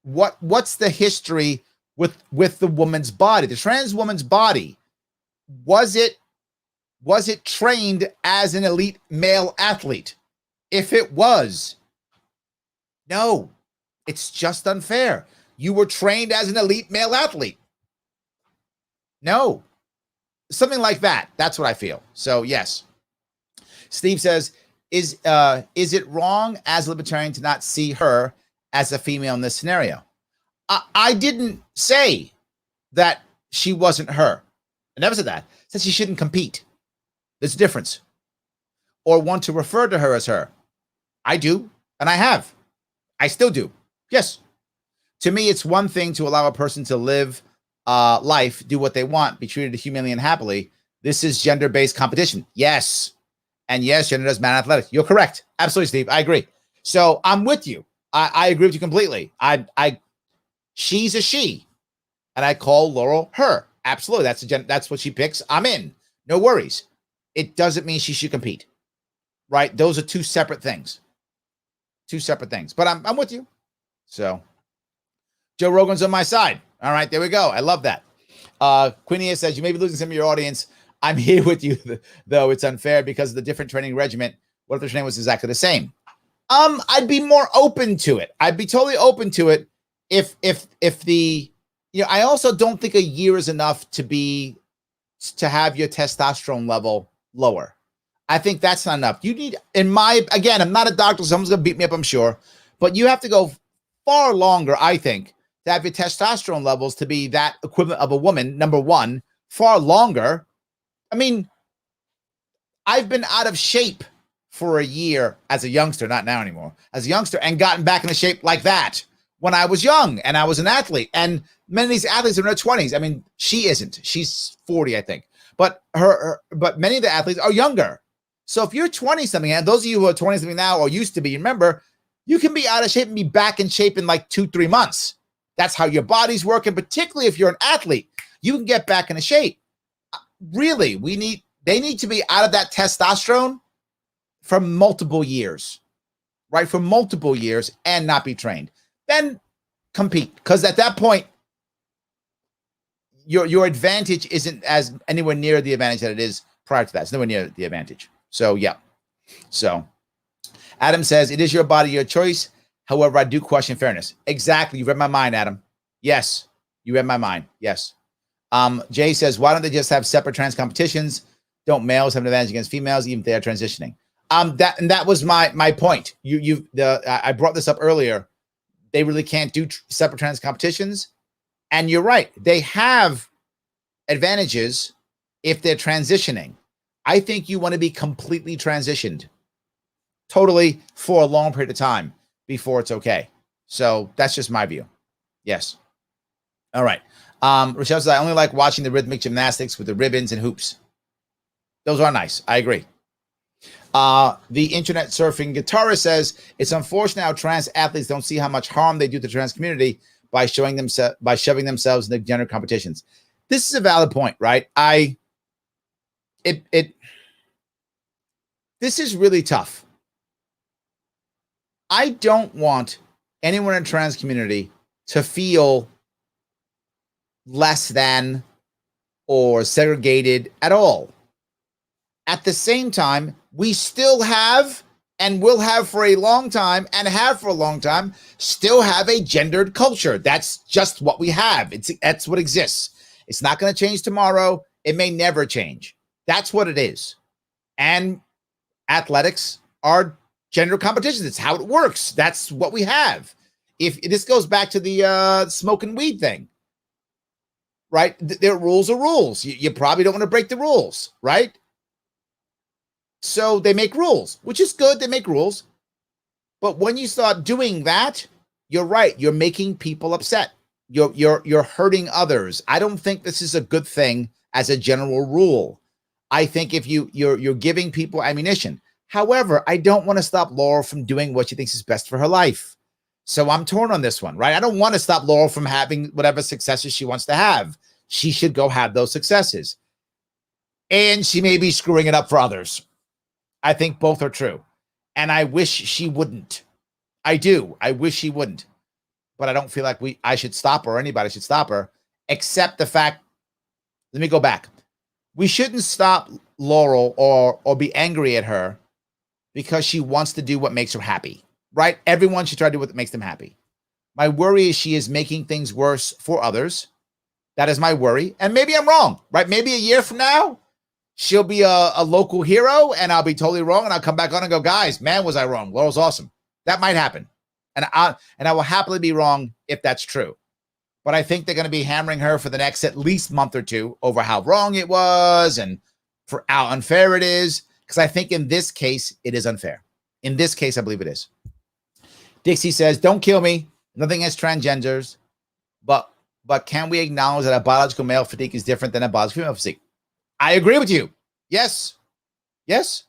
what's the history with the woman's body, the trans woman's body? Was it trained as an elite male athlete? If it was, no, it's just unfair. You were trained as an elite male athlete. No, something like that. That's what I feel. So yes. Steve says, is it wrong as a libertarian to not see her as a female in this scenario? I didn't say that she wasn't her. I never said that. I said she shouldn't compete. There's a difference. Or want to refer to her as her. I do, and I have. I still do. Yes. To me, it's one thing to allow a person to live life, do what they want, be treated humanely and happily. This is gender-based competition. Yes. And yes, gender does matter in athletics. You're correct. Absolutely, Steve. I agree. So I'm with you. I agree with you completely. She's a she, and I call Laurel her. Absolutely, that's what she picks. I'm in. No worries. It doesn't mean she should compete, right? Those are two separate things. But I'm with you. So Joe Rogan's on my side. All right, there we go. I love that. Queenie says you may be losing some of your audience. I'm here with you, though. It's unfair because of the different training regimen. What if the training was exactly the same? I'd be more open to it. I'd be totally open to it if the, I also don't think a year is enough to have your testosterone level lower. I think that's not enough. You need, again, I'm not a doctor, so someone's going to beat me up, I'm sure, but you have to go far longer, I think, to have your testosterone levels to be that equivalent of a woman, number one, far longer. I mean, I've been out of shape for a year as a youngster, not now anymore, as a youngster, and gotten back into shape like that when I was young and I was an athlete. And many of these athletes are in their 20s. I mean, she isn't. She's 40, I think. But but many of the athletes are younger. So if you're 20-something, and those of you who are 20-something now or used to be, remember, you can be out of shape and be back in shape in like 2-3 months. That's how your body's working, particularly if you're an athlete. You can get back into shape. Really, they need to be out of that testosterone for multiple years, right? For multiple years and not be trained. Then compete. Because at that point, your advantage isn't as anywhere near the advantage that it is prior to that. It's nowhere near the advantage. So, yeah. So, Adam says, it is your body, your choice. However, I do question fairness. Exactly. You read my mind, Adam. Yes. You read my mind. Yes. Jay says, why don't they just have separate trans competitions? Don't males have an advantage against females, even if they are transitioning? That was my point. I brought this up earlier. They really can't do separate trans competitions. And you're right. They have advantages if they're transitioning. I think you want to be completely transitioned totally for a long period of time before it's okay. So that's just my view. Yes. All right. Rochelle says, I only like watching the rhythmic gymnastics with the ribbons and hoops. Those are nice. I agree. The internet surfing guitarist says, it's unfortunate how trans athletes don't see how much harm they do to the trans community by shoving themselves into gender competitions. This is a valid point, right? This is really tough. I don't want anyone in the trans community to feel less than or segregated at all. At the same time, we still have and will have for a long time and have for a long time still have a gendered culture. That's just what we have. That's what exists. It's not going to change tomorrow. It may never change. That's what it is. And athletics are gender competitions. It's how it works. That's what we have. If this goes back to the smoking weed thing, right? Their rules are rules. You probably don't want to break the rules, right? So they make rules, which is good. They make rules. But when you start doing that, you're right. You're making people upset. You're hurting others. I don't think this is a good thing as a general rule. I think if you're giving people ammunition. However, I don't want to stop Laurel from doing what she thinks is best for her life. So I'm torn on this one, right? I don't want to stop Laurel from having whatever successes she wants to have. She should go have those successes. And she may be screwing it up for others. I think both are true. And I wish she wouldn't. I do. I wish she wouldn't. But I don't feel like I should stop her or anybody should stop her, except the fact, let me go back. We shouldn't stop Laurel or be angry at her because she wants to do what makes her happy, right? Everyone should try to do what makes them happy. My worry is she is making things worse for others. That is my worry. And maybe I'm wrong, right? Maybe a year from now, she'll be a local hero and I'll be totally wrong. And I'll come back on and go, guys, man, was I wrong? Laurel's awesome. That might happen. And I will happily be wrong if that's true. But I think they're going to be hammering her for the next at least month or two over how wrong it was and for how unfair it is. Because I think in this case, it is unfair. In this case, I believe it is. Dixie says, don't kill me. Nothing against transgenders. But can we acknowledge that a biological male physique is different than a biological female physique? I agree with you. Yes. Yes.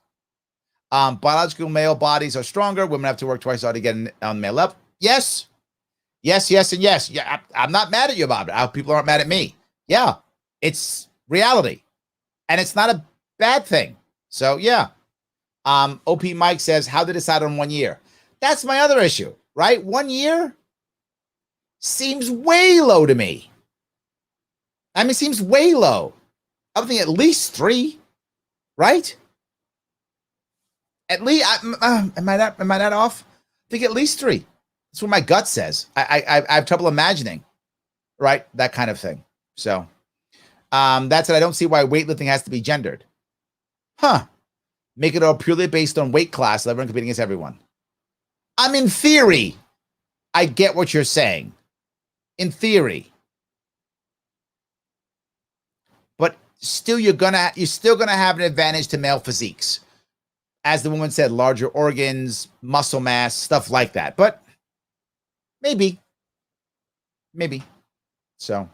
Biological male bodies are stronger. Women have to work twice as hard to get on the male level. Yes. Yes, yes, and yes. Yeah, I'm not mad at you about it. People aren't mad at me. Yeah, it's reality. And it's not a bad thing. So, yeah. OP Mike says, how to decide on 1 year? That's my other issue, right? 1 year seems way low to me. I mean, it seems way low. I would think at least 3, right? At least, am I not off? I think at least 3. That's what my gut says. I have trouble imagining, right? That kind of thing. So, that's it. I don't see why weightlifting has to be gendered. Huh. Make it all purely based on weight class. Everyone competing against everyone. In theory, I get what you're saying. In theory. But still, you're still gonna have an advantage to male physiques. As the woman said, larger organs, muscle mass, stuff like that. But maybe. So,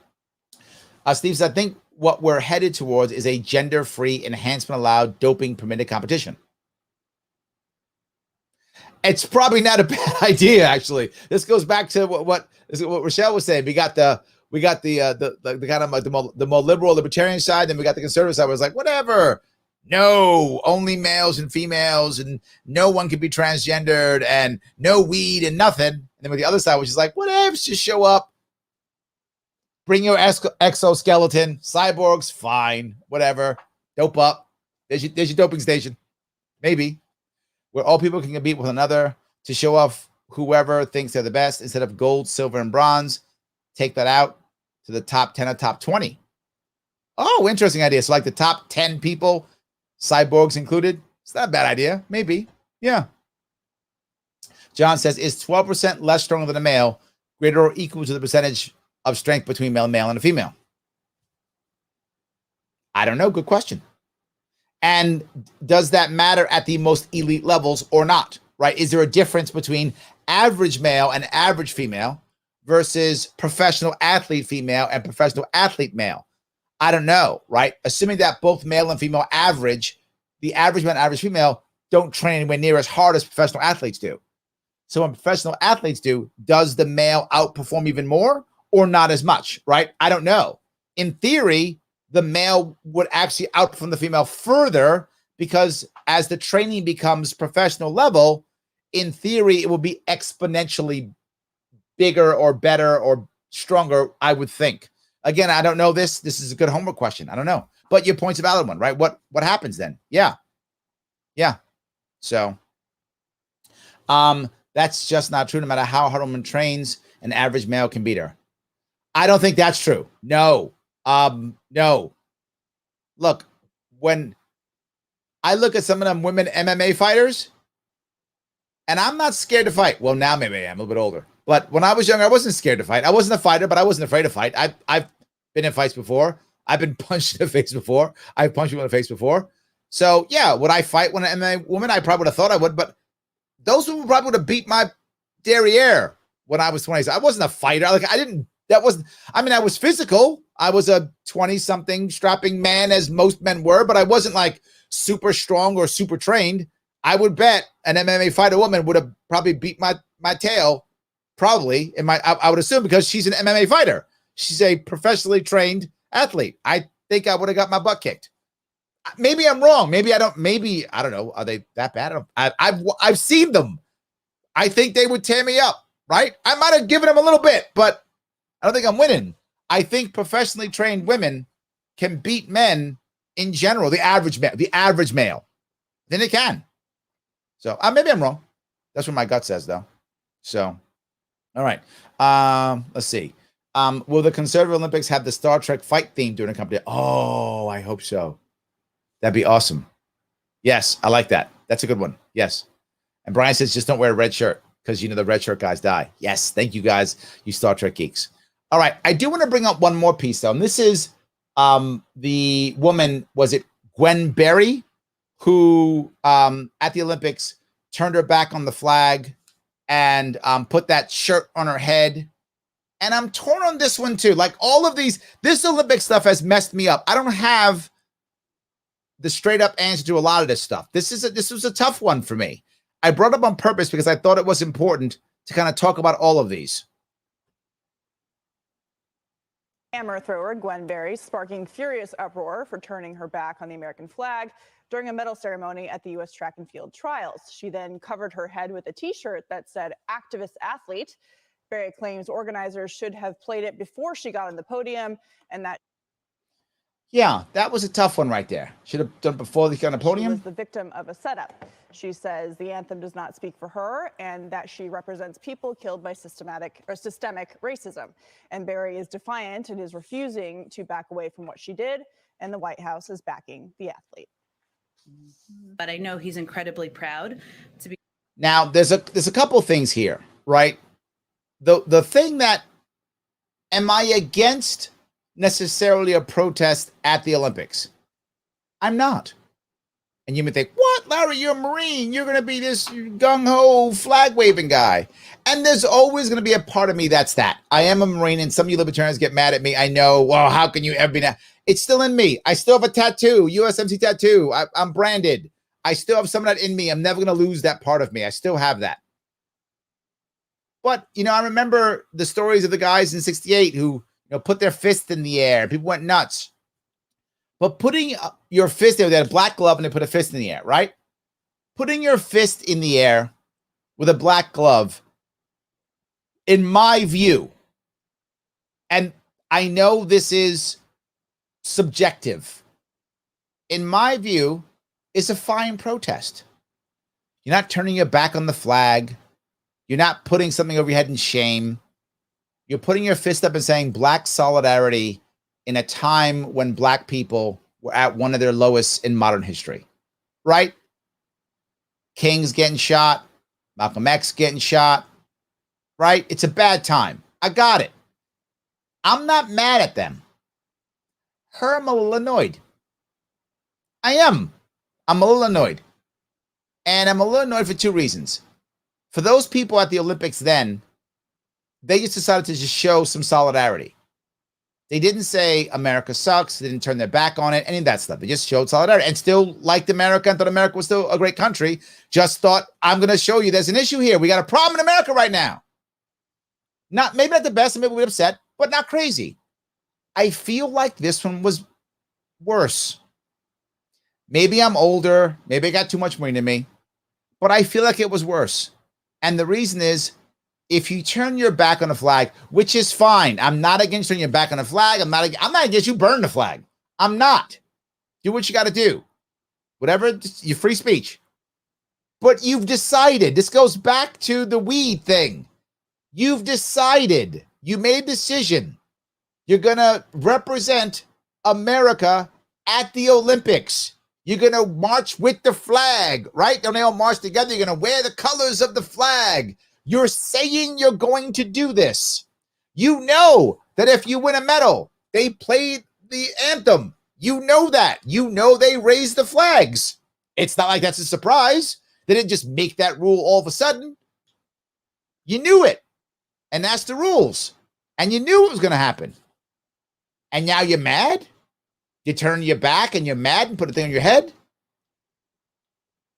Steve says, I think what we're headed towards is a gender-free, enhancement-allowed, doping-permitted competition. It's probably not a bad idea, actually. This goes back to what Rochelle was saying. We got the kind of like the more liberal libertarian side, then we got the conservative side. Where it's like, whatever. No, only males and females, and no one can be transgendered, and no weed and nothing. And then with the other side, which is like, whatever, just show up. Bring your exoskeleton. Cyborgs, fine. Whatever. Dope up. There's your doping station. Maybe. Where all people can compete with another to show off whoever thinks they're the best. Instead of gold, silver, and bronze, take that out to the top 10 or top 20. Oh, interesting idea. So like the top 10 people, cyborgs included. It's not a bad idea. Maybe. Yeah. John says, is 12% less stronger than a male greater or equal to the percentage of strength between male and a female? I don't know. Good question. And does that matter at the most elite levels or not? Right? Is there a difference between average male and average female versus professional athlete female and professional athlete male? I don't know. Right? Assuming that both male and female average, the average male and average female don't train anywhere near as hard as professional athletes do. So when professional athletes do, does the male outperform even more? Or not as much, right? I don't know. In theory, the male would actually outperform the female further because as the training becomes professional level, in theory, it will be exponentially bigger or better or stronger, I would think. Again, I don't know this. This is a good homework question. I don't know. But your point's a valid one, right? What happens then? Yeah. So, that's just not true. No matter how hard a woman trains, an average male can beat her. I don't think that's true. No. No. Look, when I look at some of them women MMA fighters, and I'm not scared to fight. Well, now maybe I am a little bit older. But when I was younger, I wasn't scared to fight. I wasn't a fighter, but I wasn't afraid to fight. I've been in fights before. I've been punched in the face before. I've punched you in the face before. So, yeah, would I fight when an MMA woman? I probably would have thought I would, but those women probably would have beat my derriere when I was 20. So I wasn't a fighter. I was physical. I was a 20-something strapping man, as most men were, but I wasn't like super strong or super trained. I would bet an MMA fighter woman would have probably beat my tail, probably. I would assume, because she's an MMA fighter. She's a professionally trained athlete. I think I would have got my butt kicked. Maybe I'm wrong. Maybe I don't know. Are they that bad? I've seen them. I think they would tear me up, right? I might have given them a little bit, but I don't think I'm winning. I think professionally trained women can beat men in general, the average male. Then they can. So maybe I'm wrong. That's what my gut says, though. So, all right. Let's see. Will the Conservative Olympics have the Star Trek fight theme during a competition? Oh, I hope so. That'd be awesome. Yes, I like that. That's a good one. Yes. And Brian says, just don't wear a red shirt because, the red shirt guys die. Yes. Thank you, guys. You Star Trek geeks. All right. I do want to bring up one more piece, though. And this is the woman, was it Gwen Berry, who at the Olympics turned her back on the flag and put that shirt on her head. And I'm torn on this one, too. Like all of this Olympic stuff has messed me up. I don't have the straight up answer to a lot of this stuff. This was a tough one for me. I brought it up on purpose because I thought it was important to kind of talk about all of these. Hammer thrower Gwen Berry sparking furious uproar for turning her back on the American flag during a medal ceremony at the U.S. track and field trials. She then covered her head with a T-shirt that said "activist athlete." Berry claims organizers should have played it before she got on the podium, and that yeah, that was a tough one right there. Should have done it before they got on the podium. She was the victim of a setup. She says the anthem does not speak for her and that she represents people killed by systemic racism. And Berry is defiant and is refusing to back away from what she did, and the White House is backing the athlete. But I know he's incredibly proud to be. Now, there's a couple things here, right? The thing that, am I against necessarily a protest at the Olympics? I'm not. And you may think, what, Larry, you're a Marine. You're going to be this gung-ho flag-waving guy. And there's always going to be a part of me that's that. I am a Marine, and some of you libertarians get mad at me. I know, well, how can you ever be that? It's still in me. I still have a tattoo, USMC tattoo. I'm branded. I still have some of that in me. I'm never going to lose that part of me. I still have that. But, you know, I remember the stories of the guys in 68 who, put their fist in the air. People went nuts. But putting your fist there, they had a black glove and they put a fist in the air, right? Putting your fist in the air with a black glove, in my view, and I know this is subjective, in my view, is a fine protest. You're not turning your back on the flag. You're not putting something over your head in shame. You're putting your fist up and saying black solidarity in a time when black people were at one of their lowest in modern history, right? King's getting shot, Malcolm X getting shot, right? It's a bad time. I got it. I'm not mad at them. I'm a little annoyed. I am. I'm a little annoyed. And I'm a little annoyed for two reasons. For those people at the Olympics then, they just decided to just show some solidarity. They didn't say America sucks. They didn't turn their back on it, any of that stuff. They just showed solidarity and still liked America and thought America was still a great country. Just thought, I'm going to show you there's an issue here. We got a problem in America right now. Maybe not the best, maybe we're upset, but not crazy. I feel like this one was worse. Maybe I'm older. Maybe I got too much Marine in me, but I feel like it was worse. And the reason is, if you turn your back on the flag, which is fine. I'm not against turning your back on the flag. I'm not against you burn the flag. I'm not. Do what you got to do. Whatever, your free speech. But you've decided. This goes back to the weed thing. You've decided. You made a decision. You're going to represent America at the Olympics. You're going to march with the flag, right? Don't they all march together? You're going to wear the colors of the flag. You're saying you're going to do this. You know that if you win a medal, they played the anthem. You know that. You know they raised the flags. It's not like that's a surprise. They didn't just make that rule all of a sudden. You knew it. And that's the rules. And you knew it was going to happen. And now you're mad? You turn your back and you're mad and put a thing on your head?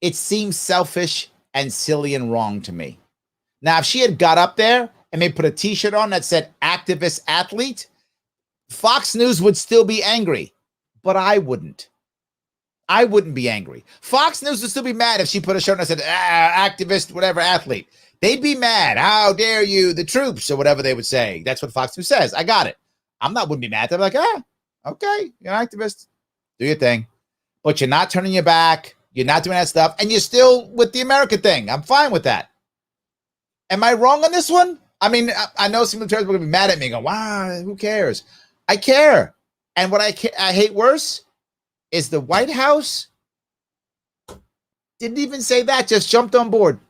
It seems selfish and silly and wrong to me. Now, if she had got up there and maybe put a T-shirt on that said activist athlete, Fox News would still be angry, but I wouldn't. I wouldn't be angry. Fox News would still be mad if she put a shirt on that said activist, whatever, athlete. They'd be mad. How dare you, the troops, or whatever they would say. That's what Fox News says. I got it. Wouldn't be mad. They're like, okay, you're an activist. Do your thing. But you're not turning your back. You're not doing that stuff. And you're still with the America thing. I'm fine with that. Am I wrong on this one? I mean, I know some libertarians are going to be mad at me and go, wow, who cares? I care. And what I hate worse is the White House didn't even say that, just jumped on board.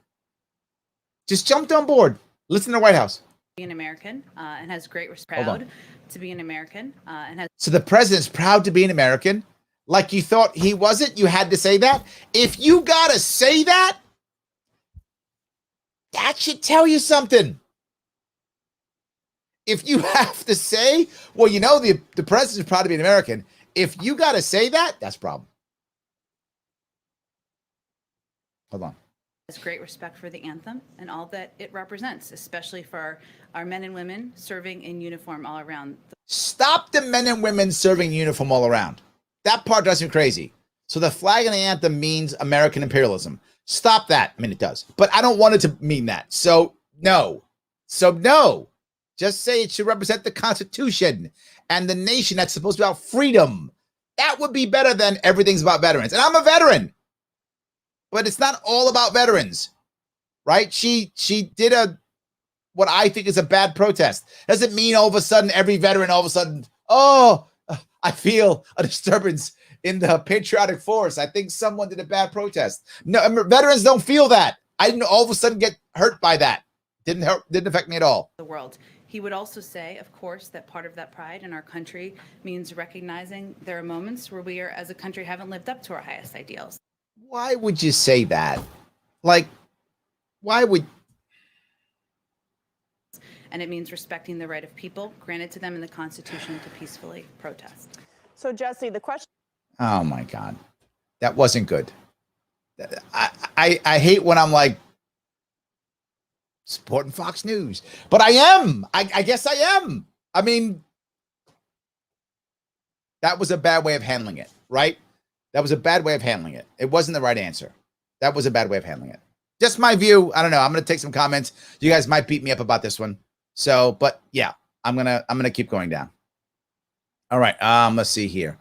Just jumped on board. Listen to the White House. An American and has great respect. Proud to be an American and has. So the president's proud to be an American. Like you thought he wasn't? You had to say that? If you got to say that, that should tell you something. If you have to say, well, the president's proud to be an American. If you got to say that, that's a problem. Hold on. has great respect for the anthem and all that it represents, especially for our men and women serving in uniform all around. Stop the men and women serving in uniform all around. That part drives me crazy. So the flag and the anthem means American imperialism. Stop that. I mean, it does. But I don't want it to mean that. So no. Just say it should represent the Constitution and the nation that's supposed to be about freedom. That would be better than everything's about veterans. And I'm a veteran. But it's not all about veterans, right? She did what I think is a bad protest. Doesn't mean all of a sudden every veteran all of a sudden, oh, I feel a disturbance in the patriotic force. I think someone did a bad protest. No, veterans don't feel that. I didn't all of a sudden get hurt by that. Didn't affect me at all. The world. He would also say, of course, that part of that pride in our country means recognizing there are moments where we are, as a country, haven't lived up to our highest ideals. Why would you say that? Like, why would... And it means respecting the right of people granted to them in the Constitution to peacefully protest. So, Jesse, the question... Oh, my God. That wasn't good. I hate when I'm like, supporting Fox News. But I am. I guess I am. I mean, that was a bad way of handling it, right? That was a bad way of handling it. It wasn't the right answer. That was a bad way of handling it. Just my view. I don't know. I'm going to take some comments. You guys might beat me up about this one. So, but yeah, I'm going to keep going down. All right. Let's see here.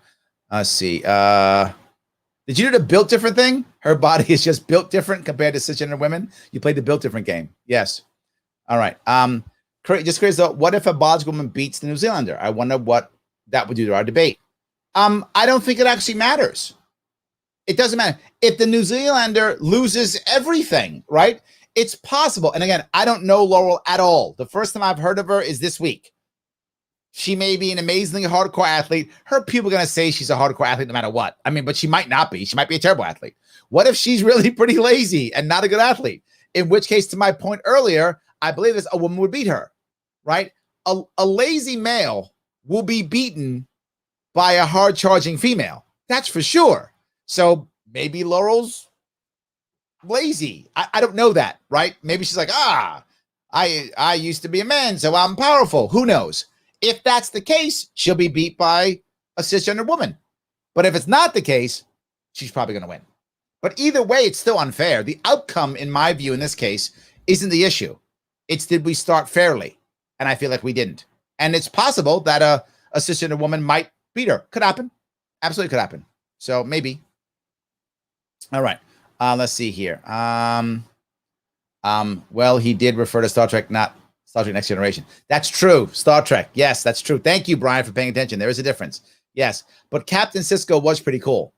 Let's see. Did you do the built different thing? Her body is just built different compared to cisgender women. You played the built different game. Yes. All right. Just curious though, what if a biological woman beats the New Zealander? I wonder what that would do to our debate. I don't think it actually matters. It doesn't matter. If the New Zealander loses everything, right? It's possible. And again, I don't know Laurel at all. The first time I've heard of her is this week. She may be an amazingly hardcore athlete. Her people are going to say she's a hardcore athlete no matter what. I mean, but she might not be. She might be a terrible athlete. What if she's really pretty lazy and not a good athlete? In which case, to my point earlier, I believe a woman would beat her, right? A lazy male will be beaten by a hard-charging female. That's for sure. So maybe Laurel's lazy. I don't know that, right? Maybe she's like, I used to be a man, so I'm powerful. Who knows? If that's the case, she'll be beat by a cisgender woman. But if it's not the case, she's probably going to win. But either way, it's still unfair. The outcome, in my view, in this case, isn't the issue. It's did we start fairly? And I feel like we didn't. And it's possible that a cisgender woman might beat her. Could happen. Absolutely could happen. So maybe. All right. Let's see here. Well, he did refer to Star Trek, not Star Trek Next Generation. That's true. Star Trek. Yes, that's true. Thank you, Brian, for paying attention. There is a difference. Yes. But Captain Sisko was pretty cool.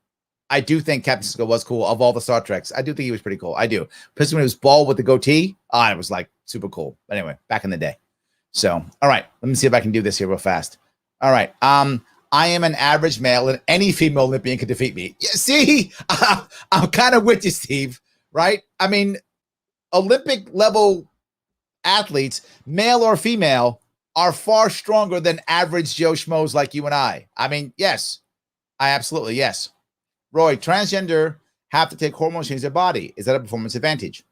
I do think Captain Sisko was cool of all the Star Treks. I do think he was pretty cool. I do. Especially when he was bald with the goatee. It was like super cool. But anyway, back in the day. So, all right. Let me see if I can do this here real fast. All right. I am an average male and any female Olympian could defeat me. Yeah, see, I'm kind of with you, Steve, right? I mean, Olympic level athletes, male or female, are far stronger than average Joe Schmoes like you and I. I mean, yes, absolutely, yes. Roy, transgender have to take hormones to change their body. Is that a performance advantage?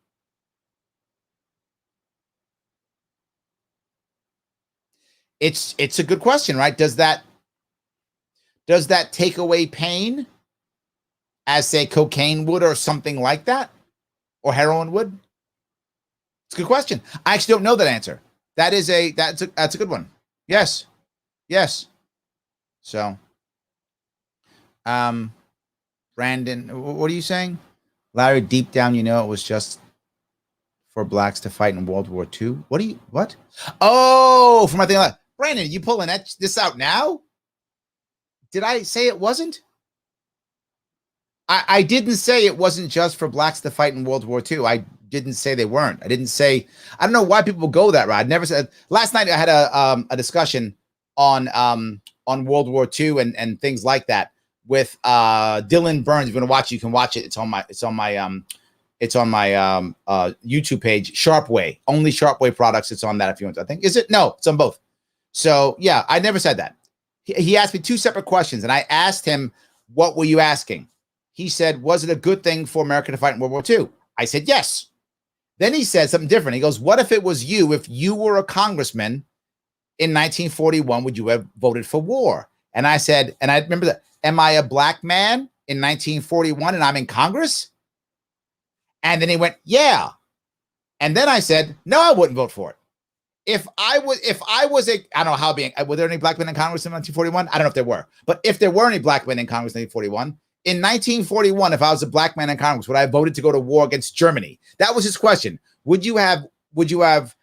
It's a good question, right? Does that take away pain as, say, cocaine would or something like that? Or heroin would? It's a good question. I actually don't know that answer. That's a good one. Yes. Yes. So, Brandon, what are you saying? Larry, deep down, you know it was just for blacks to fight in World War II. What? Oh, for my thing. Brandon, you pulling this out now? Did I say it wasn't? I didn't say it wasn't just for blacks to fight in World War II. I didn't say they weren't. I didn't say, I don't know why people go that route. I never said. Last night I had a discussion on World War II and things like that with Dylan Burns. If you want to watch it, you can watch it. It's on my YouTube page, Sharpe Way. Only Sharpe Way products. It's on that if you want to. I think. Is it? No, it's on both. So yeah, I never said that. He asked me two separate questions, and I asked him, what were you asking? He said, was it a good thing for America to fight in World War II? I said yes. Then he said something different. He goes, what if it was you? If you were a congressman in 1941, would you have voted for war? And I said, and I remember that, am I a black man in 1941 and I'm in Congress? And then he went, yeah. And then I said, no, I wouldn't vote for it. If I was I don't know how being, were there any black men in Congress in 1941? I don't know if there were, but if there were any black men in Congress in 1941, in 1941, if I was a black man in Congress, would I have voted to go to war against Germany? That was his question. Would you have voted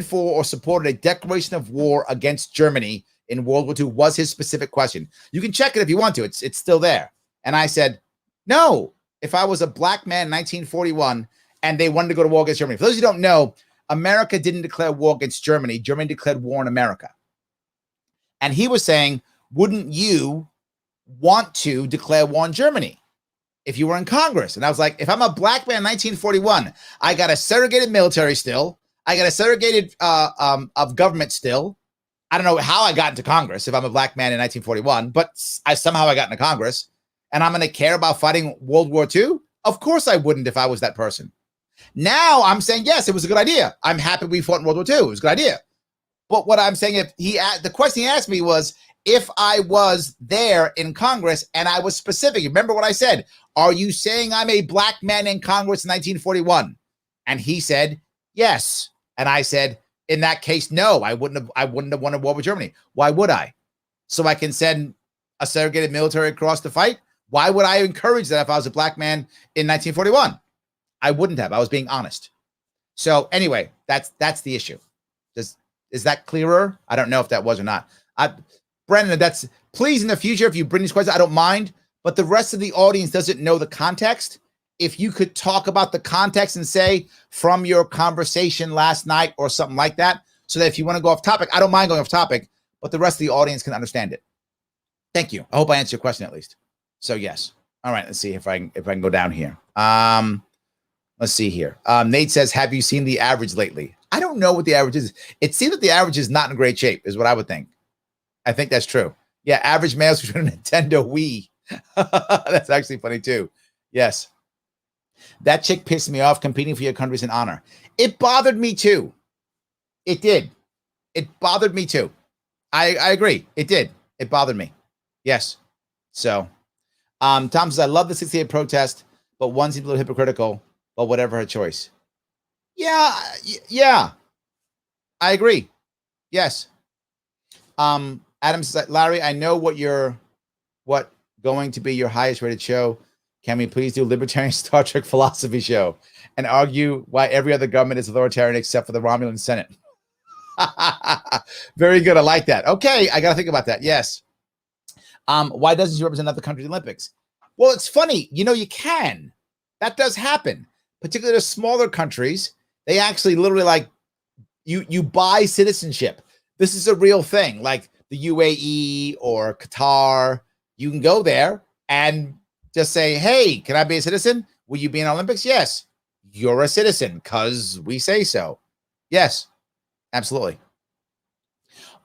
for or supported a declaration of war against Germany in World War II? Was his specific question. You can check it if you want to. It's still there. And I said, no. If I was a black man in 1941 and they wanted to go to war against Germany. For those who don't know, America didn't declare war against Germany. Germany declared war on America. And he was saying, wouldn't you want to declare war on Germany if you were in Congress? And I was like, if I'm a black man in 1941, I got a segregated military still. I got a segregated of government still. I don't know how I got into Congress if I'm a black man in 1941, but somehow I got into Congress. And I'm going to care about fighting World War II? Of course I wouldn't if I was that person. Now I'm saying, yes, it was a good idea. I'm happy we fought in World War II. It was a good idea. But what I'm saying, the question he asked me was, if I was there in Congress and I was specific, remember what I said? Are you saying I'm a black man in Congress in 1941? And he said, yes. And I said, in that case, no, I wouldn't have wanted war with Germany. Why would I? So I can send a segregated military across to fight? Why would I encourage that if I was a black man in 1941? I wouldn't have. I was being honest. So anyway, that's the issue. Is that clearer? I don't know if that was or not. Brendan, please in the future, if you bring these questions, I don't mind, but the rest of the audience doesn't know the context. If you could talk about the context and say from your conversation last night or something like that, so that if you want to go off topic, I don't mind going off topic, but the rest of the audience can understand it. Thank you. I hope I answered your question at least. So yes. All right. Let's see if I can go down here. Let's see here. Nate says, have you seen the average lately? I don't know what the average is. It seems that the average is not in great shape, is what I would think. I think that's true. Yeah, average males between a Nintendo Wii. That's actually funny too. Yes. That chick pissed me off. Competing for your country's an honor. It bothered me too. It did. It bothered me too. I agree. It did. It bothered me. Yes. So, Tom says, I love the 68 protest, but one seems a little hypocritical, but whatever her choice. Yeah. I agree. Yes. Adam says, Larry, I know what going to be your highest rated show. Can we please do libertarian Star Trek philosophy show and argue why every other government is authoritarian except for the Romulan Senate? Very good. I like that. Okay. I got to think about that. Yes. Why doesn't she represent other countries in the Olympics? Well, it's funny. You can. That does happen. Particularly the smaller countries. They actually literally like you buy citizenship. This is a real thing. Like the UAE or Qatar, you can go there and just say, hey, can I be a citizen? Will you be in the Olympics? Yes. You're a citizen because we say so. Yes, absolutely.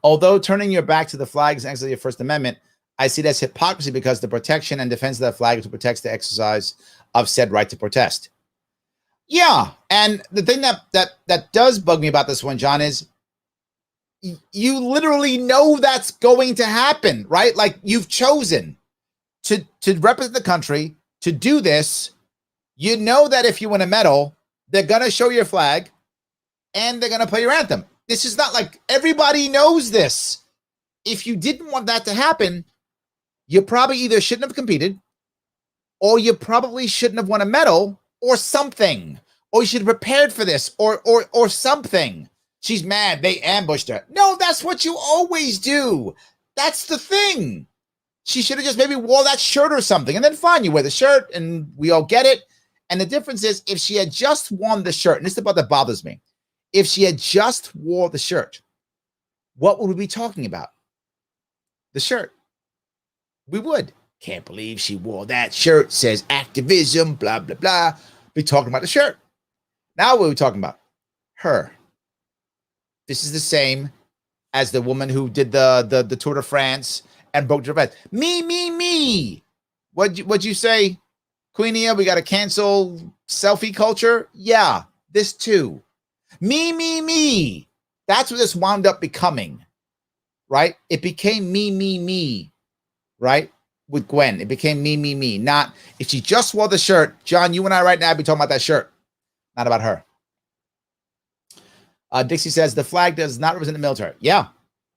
Although turning your back to the flag is actually your First Amendment, I see that's hypocrisy because the protection and defense of that flag is to protect the exercise of said right to protest. Yeah, and the thing that does bug me about this one, John, is you literally know that's going to happen, right? Like you've chosen to represent the country, to do this. You know that if you win a medal, they're going to show your flag and they're going to play your anthem. This is not like everybody knows this. If you didn't want that to happen, you probably either shouldn't have competed or you probably shouldn't have won a medal or something, or you should have prepared for this or something. She's mad. They ambushed her. No, that's what you always do. That's the thing. She should have just maybe wore that shirt or something. And then fine, you wear the shirt and we all get it. And the difference is if she had just worn the shirt, and this is the part that bothers me. If she had just wore the shirt, what would we be talking about? The shirt. We would. Can't believe she wore that shirt. Says activism, blah, blah, blah. Be talking about the shirt. Now what are we talking about? Her. This is the same as the woman who did the Tour de France and broke the event. Me. What'd you say, Queenia, we got to cancel selfie culture. Yeah, this too. Me. That's what this wound up becoming, right? It became me, right? With Gwen, it became me. Not if she just wore the shirt. John, you and I right now be talking about that shirt, not about her. Dixie says the flag does not represent the military. Yeah,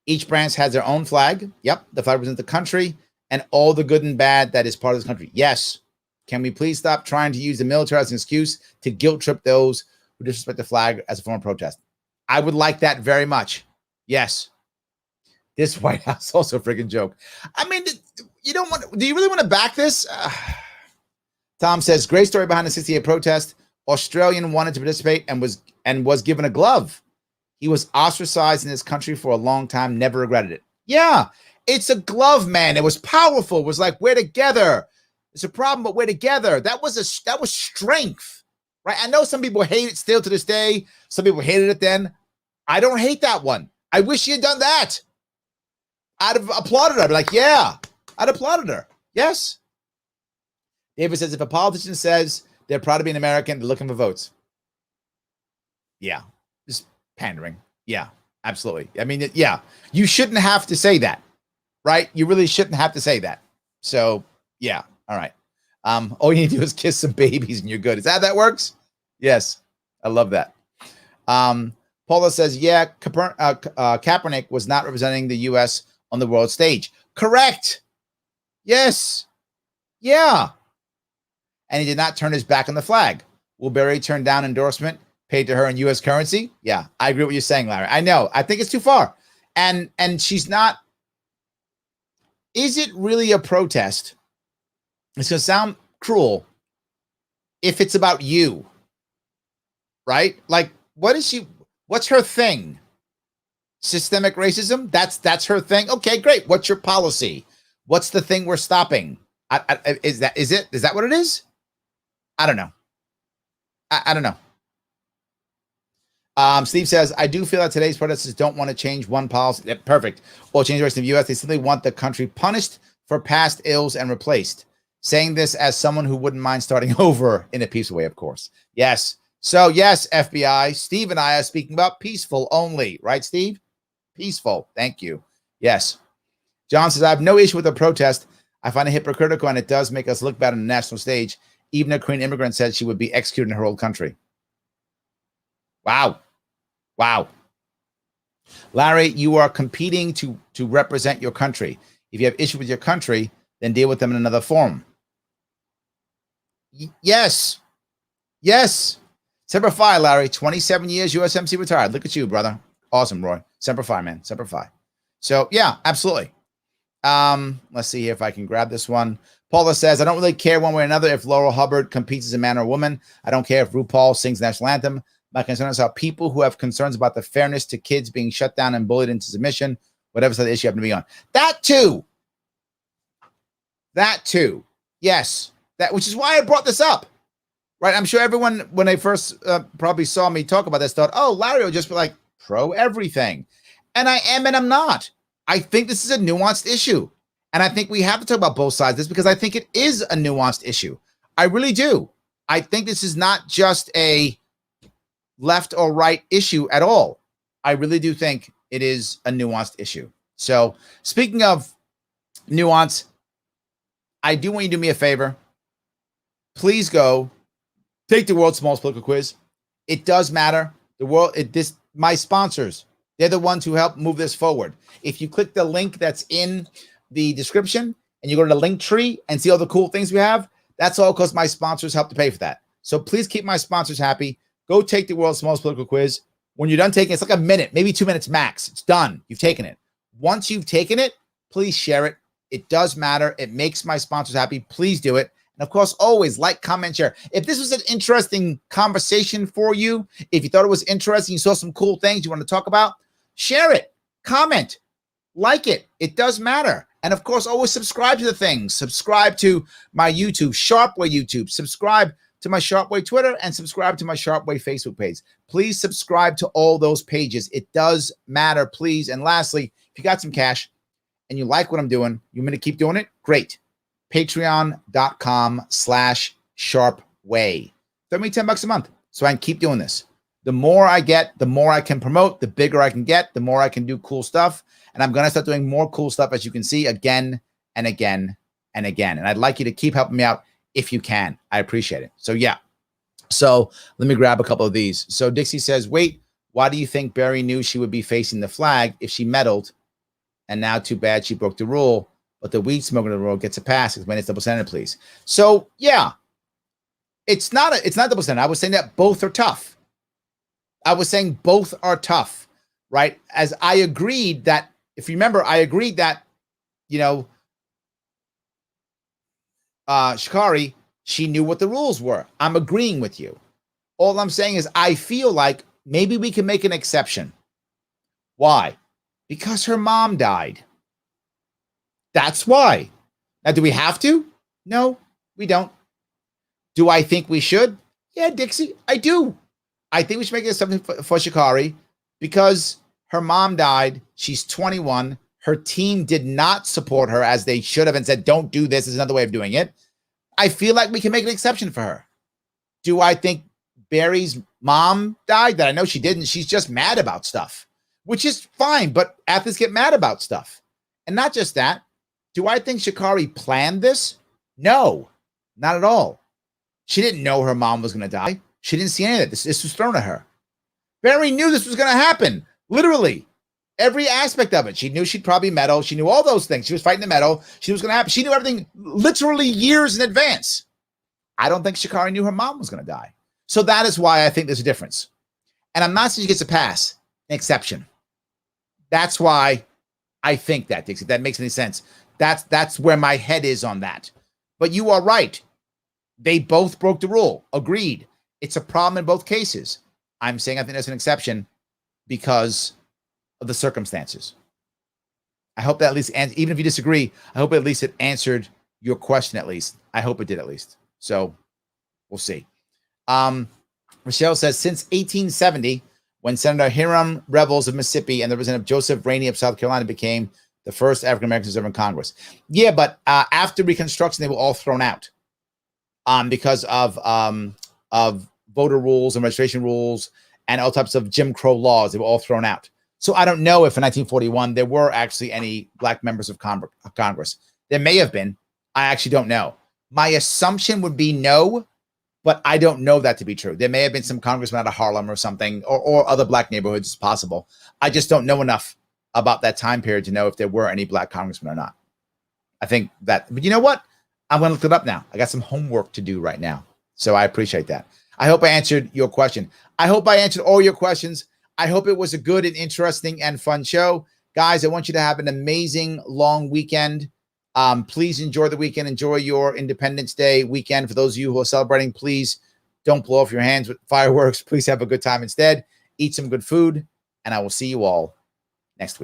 each branch has their own flag. Yep, the flag represents the country and all the good and bad that is part of this country. Yes. Can we please stop trying to use the military as an excuse to guilt trip those who disrespect the flag as a form of protest? I would like that very much. Yes. This White House also a freaking joke. I mean, do you really want to back this? Tom says, great story behind the 68 protest. Australian wanted to participate and was given a glove. He was ostracized in his country for a long time, never regretted it. Yeah, it's a glove, man. It was powerful. It was like, we're together. It's a problem, but we're together. That was strength, right? I know some people hate it still to this day. Some people hated it then. I don't hate that one. I wish she had done that. I'd have applauded her. I'd be like, yeah, I'd applauded her. Yes. David says, if a politician says they're proud to be an American, they're looking for votes. Yeah. Just pandering. Yeah, absolutely. I mean, yeah, you shouldn't have to say that, right? You really shouldn't have to say that. So, yeah. All right. All you need to do is kiss some babies and you're good. Is that how that works? Yes. I love that. Paula says, yeah, Kaepernick was not representing the U.S. on the world stage. Correct. Yes. Yeah. And he did not turn his back on the flag. Will Berry turn down endorsement paid to her in U.S. currency? Yeah, I agree with what you're saying, Larry. I know. I think it's too far. And she's not. Is it really a protest? It's going to sound cruel if it's about you, right? Like, what's her thing? Systemic racism? That's her thing. Okay, great. What's your policy? What's the thing we're stopping? Is that what it is? I don't know. I don't know. Steve says, I do feel that today's protesters don't want to change one policy. Yeah, perfect. Or change the rest of the U.S. They simply want the country punished for past ills and replaced. Saying this as someone who wouldn't mind starting over in a peaceful way, of course. Yes. So, yes, FBI, Steve and I are speaking about peaceful only. Right, Steve? Peaceful. Thank you. Yes. John says, I have no issue with the protest. I find it hypocritical, and it does make us look bad on the national stage. Even a Korean immigrant said she would be executed in her old country. Wow. Wow. Larry, you are competing to represent your country. If you have issue with your country, then deal with them in another forum. Yes. Yes. Semper Fi, Larry. 27 years USMC retired. Look at you, brother. Awesome, Roy. Semper Fi, man. Semper Fi. So, yeah, absolutely. Let's see here if I can grab this one. Paula says, I don't really care one way or another if Laurel Hubbard competes as a man or a woman. I don't care if RuPaul sings the national anthem. My concern is how people who have concerns about the fairness to kids being shut down and bullied into submission, whatever side of the issue happen to be on. That too. Yes. Which is why I brought this up. Right? I'm sure everyone, when they first probably saw me talk about this, thought, oh, Larry will just be like pro everything. And I am and I'm not. I think this is a nuanced issue. And I think we have to talk about both sides of this because I think it is a nuanced issue. I really do. I think this is not just a left or right issue at all. I really do think it is a nuanced issue. So speaking of nuance, I do want you to do me a favor. Please go take the world's smallest political quiz. It does matter. My sponsors, they're the ones who help move this forward. If you click the link that's in the description and you go to the link tree and see all the cool things we have, that's all because my sponsors help to pay for that. So please keep my sponsors happy. Go take the world's smallest political quiz. When you're done taking it, it's like a minute, maybe 2 minutes max. It's done. You've taken it. Once you've taken it, please share it. It does matter. It makes my sponsors happy. Please do it. And of course, always like, comment, share. If this was an interesting conversation for you, if you thought it was interesting, you saw some cool things you want to talk about, share it, comment, like it. It does matter. And of course, always subscribe to the things. Subscribe to my YouTube, Sharpeway YouTube. Subscribe to my Sharpeway Twitter and subscribe to my Sharpeway Facebook page. Please subscribe to all those pages. It does matter, please. And lastly, if you got some cash and you like what I'm doing, you want me to keep doing it? Great. Patreon.com/Sharpeway. Sharpe way. Throw me $10 a month so I can keep doing this. The more I get, the more I can promote, the bigger I can get, the more I can do cool stuff. And I'm going to start doing more cool stuff, as you can see, again and again and again. And I'd like you to keep helping me out if you can. I appreciate it. So, yeah. So let me grab a couple of these. So Dixie says, wait, why do you think Barry knew she would be facing the flag if she meddled? And now too bad she broke the rule, but the weed smoker of the rule gets a pass. Explain it's double standard, please. So, yeah. It's not double standard. I was saying that both are tough. I was saying both are tough, right? As I agreed that, if you remember, I agreed that, Sha'Carri, she knew what the rules were. I'm agreeing with you. All I'm saying is I feel like maybe we can make an exception. Why? Because her mom died. That's why. Now, do we have to? No, we don't. Do I think we should? Yeah, Dixie, I do. I think we should make it something for Sha'Carri because her mom died. She's 21. Her team did not support her as they should have and said, don't do this. There's another way of doing it. I feel like we can make an exception for her. Do I think Barry's mom died? That I know she didn't. She's just mad about stuff, which is fine, but athletes get mad about stuff. And not just that. Do I think Sha'Carri planned this? No, not at all. She didn't know her mom was going to die. She didn't see any of it. This was thrown at her. Barry knew this was going to happen. Literally. Every aspect of it. She knew she'd probably medal. She knew all those things. She was fighting the medal. She was going to happen. She knew everything literally years in advance. I don't think Sha'Carri knew her mom was going to die. So that is why I think there's a difference. And I'm not saying she gets a pass, an exception. That's why I think that, Dixie. If that makes any sense. That's where my head is on that. But you are right. They both broke the rule. Agreed. It's a problem in both cases. I'm saying I think there's an exception because of the circumstances. I hope that at least, even if you disagree, I hope at least it answered your question at least. I hope it did at least. So we'll see. Rochelle says, since 1870, when Senator Hiram Revels of Mississippi and the Representative Joseph Rainey of South Carolina became the first African-American to serve in Congress. Yeah, but after Reconstruction, they were all thrown out because of voter rules and registration rules and all types of Jim Crow laws. They were all thrown out. So I don't know if in 1941 there were actually any black members of Congress. There may have been. I actually don't know. My assumption would be no, but I don't know that to be true. There may have been some congressmen out of Harlem or something, or other black neighborhoods. It's possible. I just don't know enough about that time period to know if there were any black congressmen or not. I think that, but you know what? I'm going to look it up now. I got some homework to do right now. So I appreciate that. I hope I answered your question. I hope I answered all your questions. I hope it was a good and interesting and fun show. Guys, I want you to have an amazing long weekend. Please enjoy the weekend. Enjoy your Independence Day weekend. For those of you who are celebrating, please don't blow off your hands with fireworks. Please have a good time instead. Eat some good food, and I will see you all next week.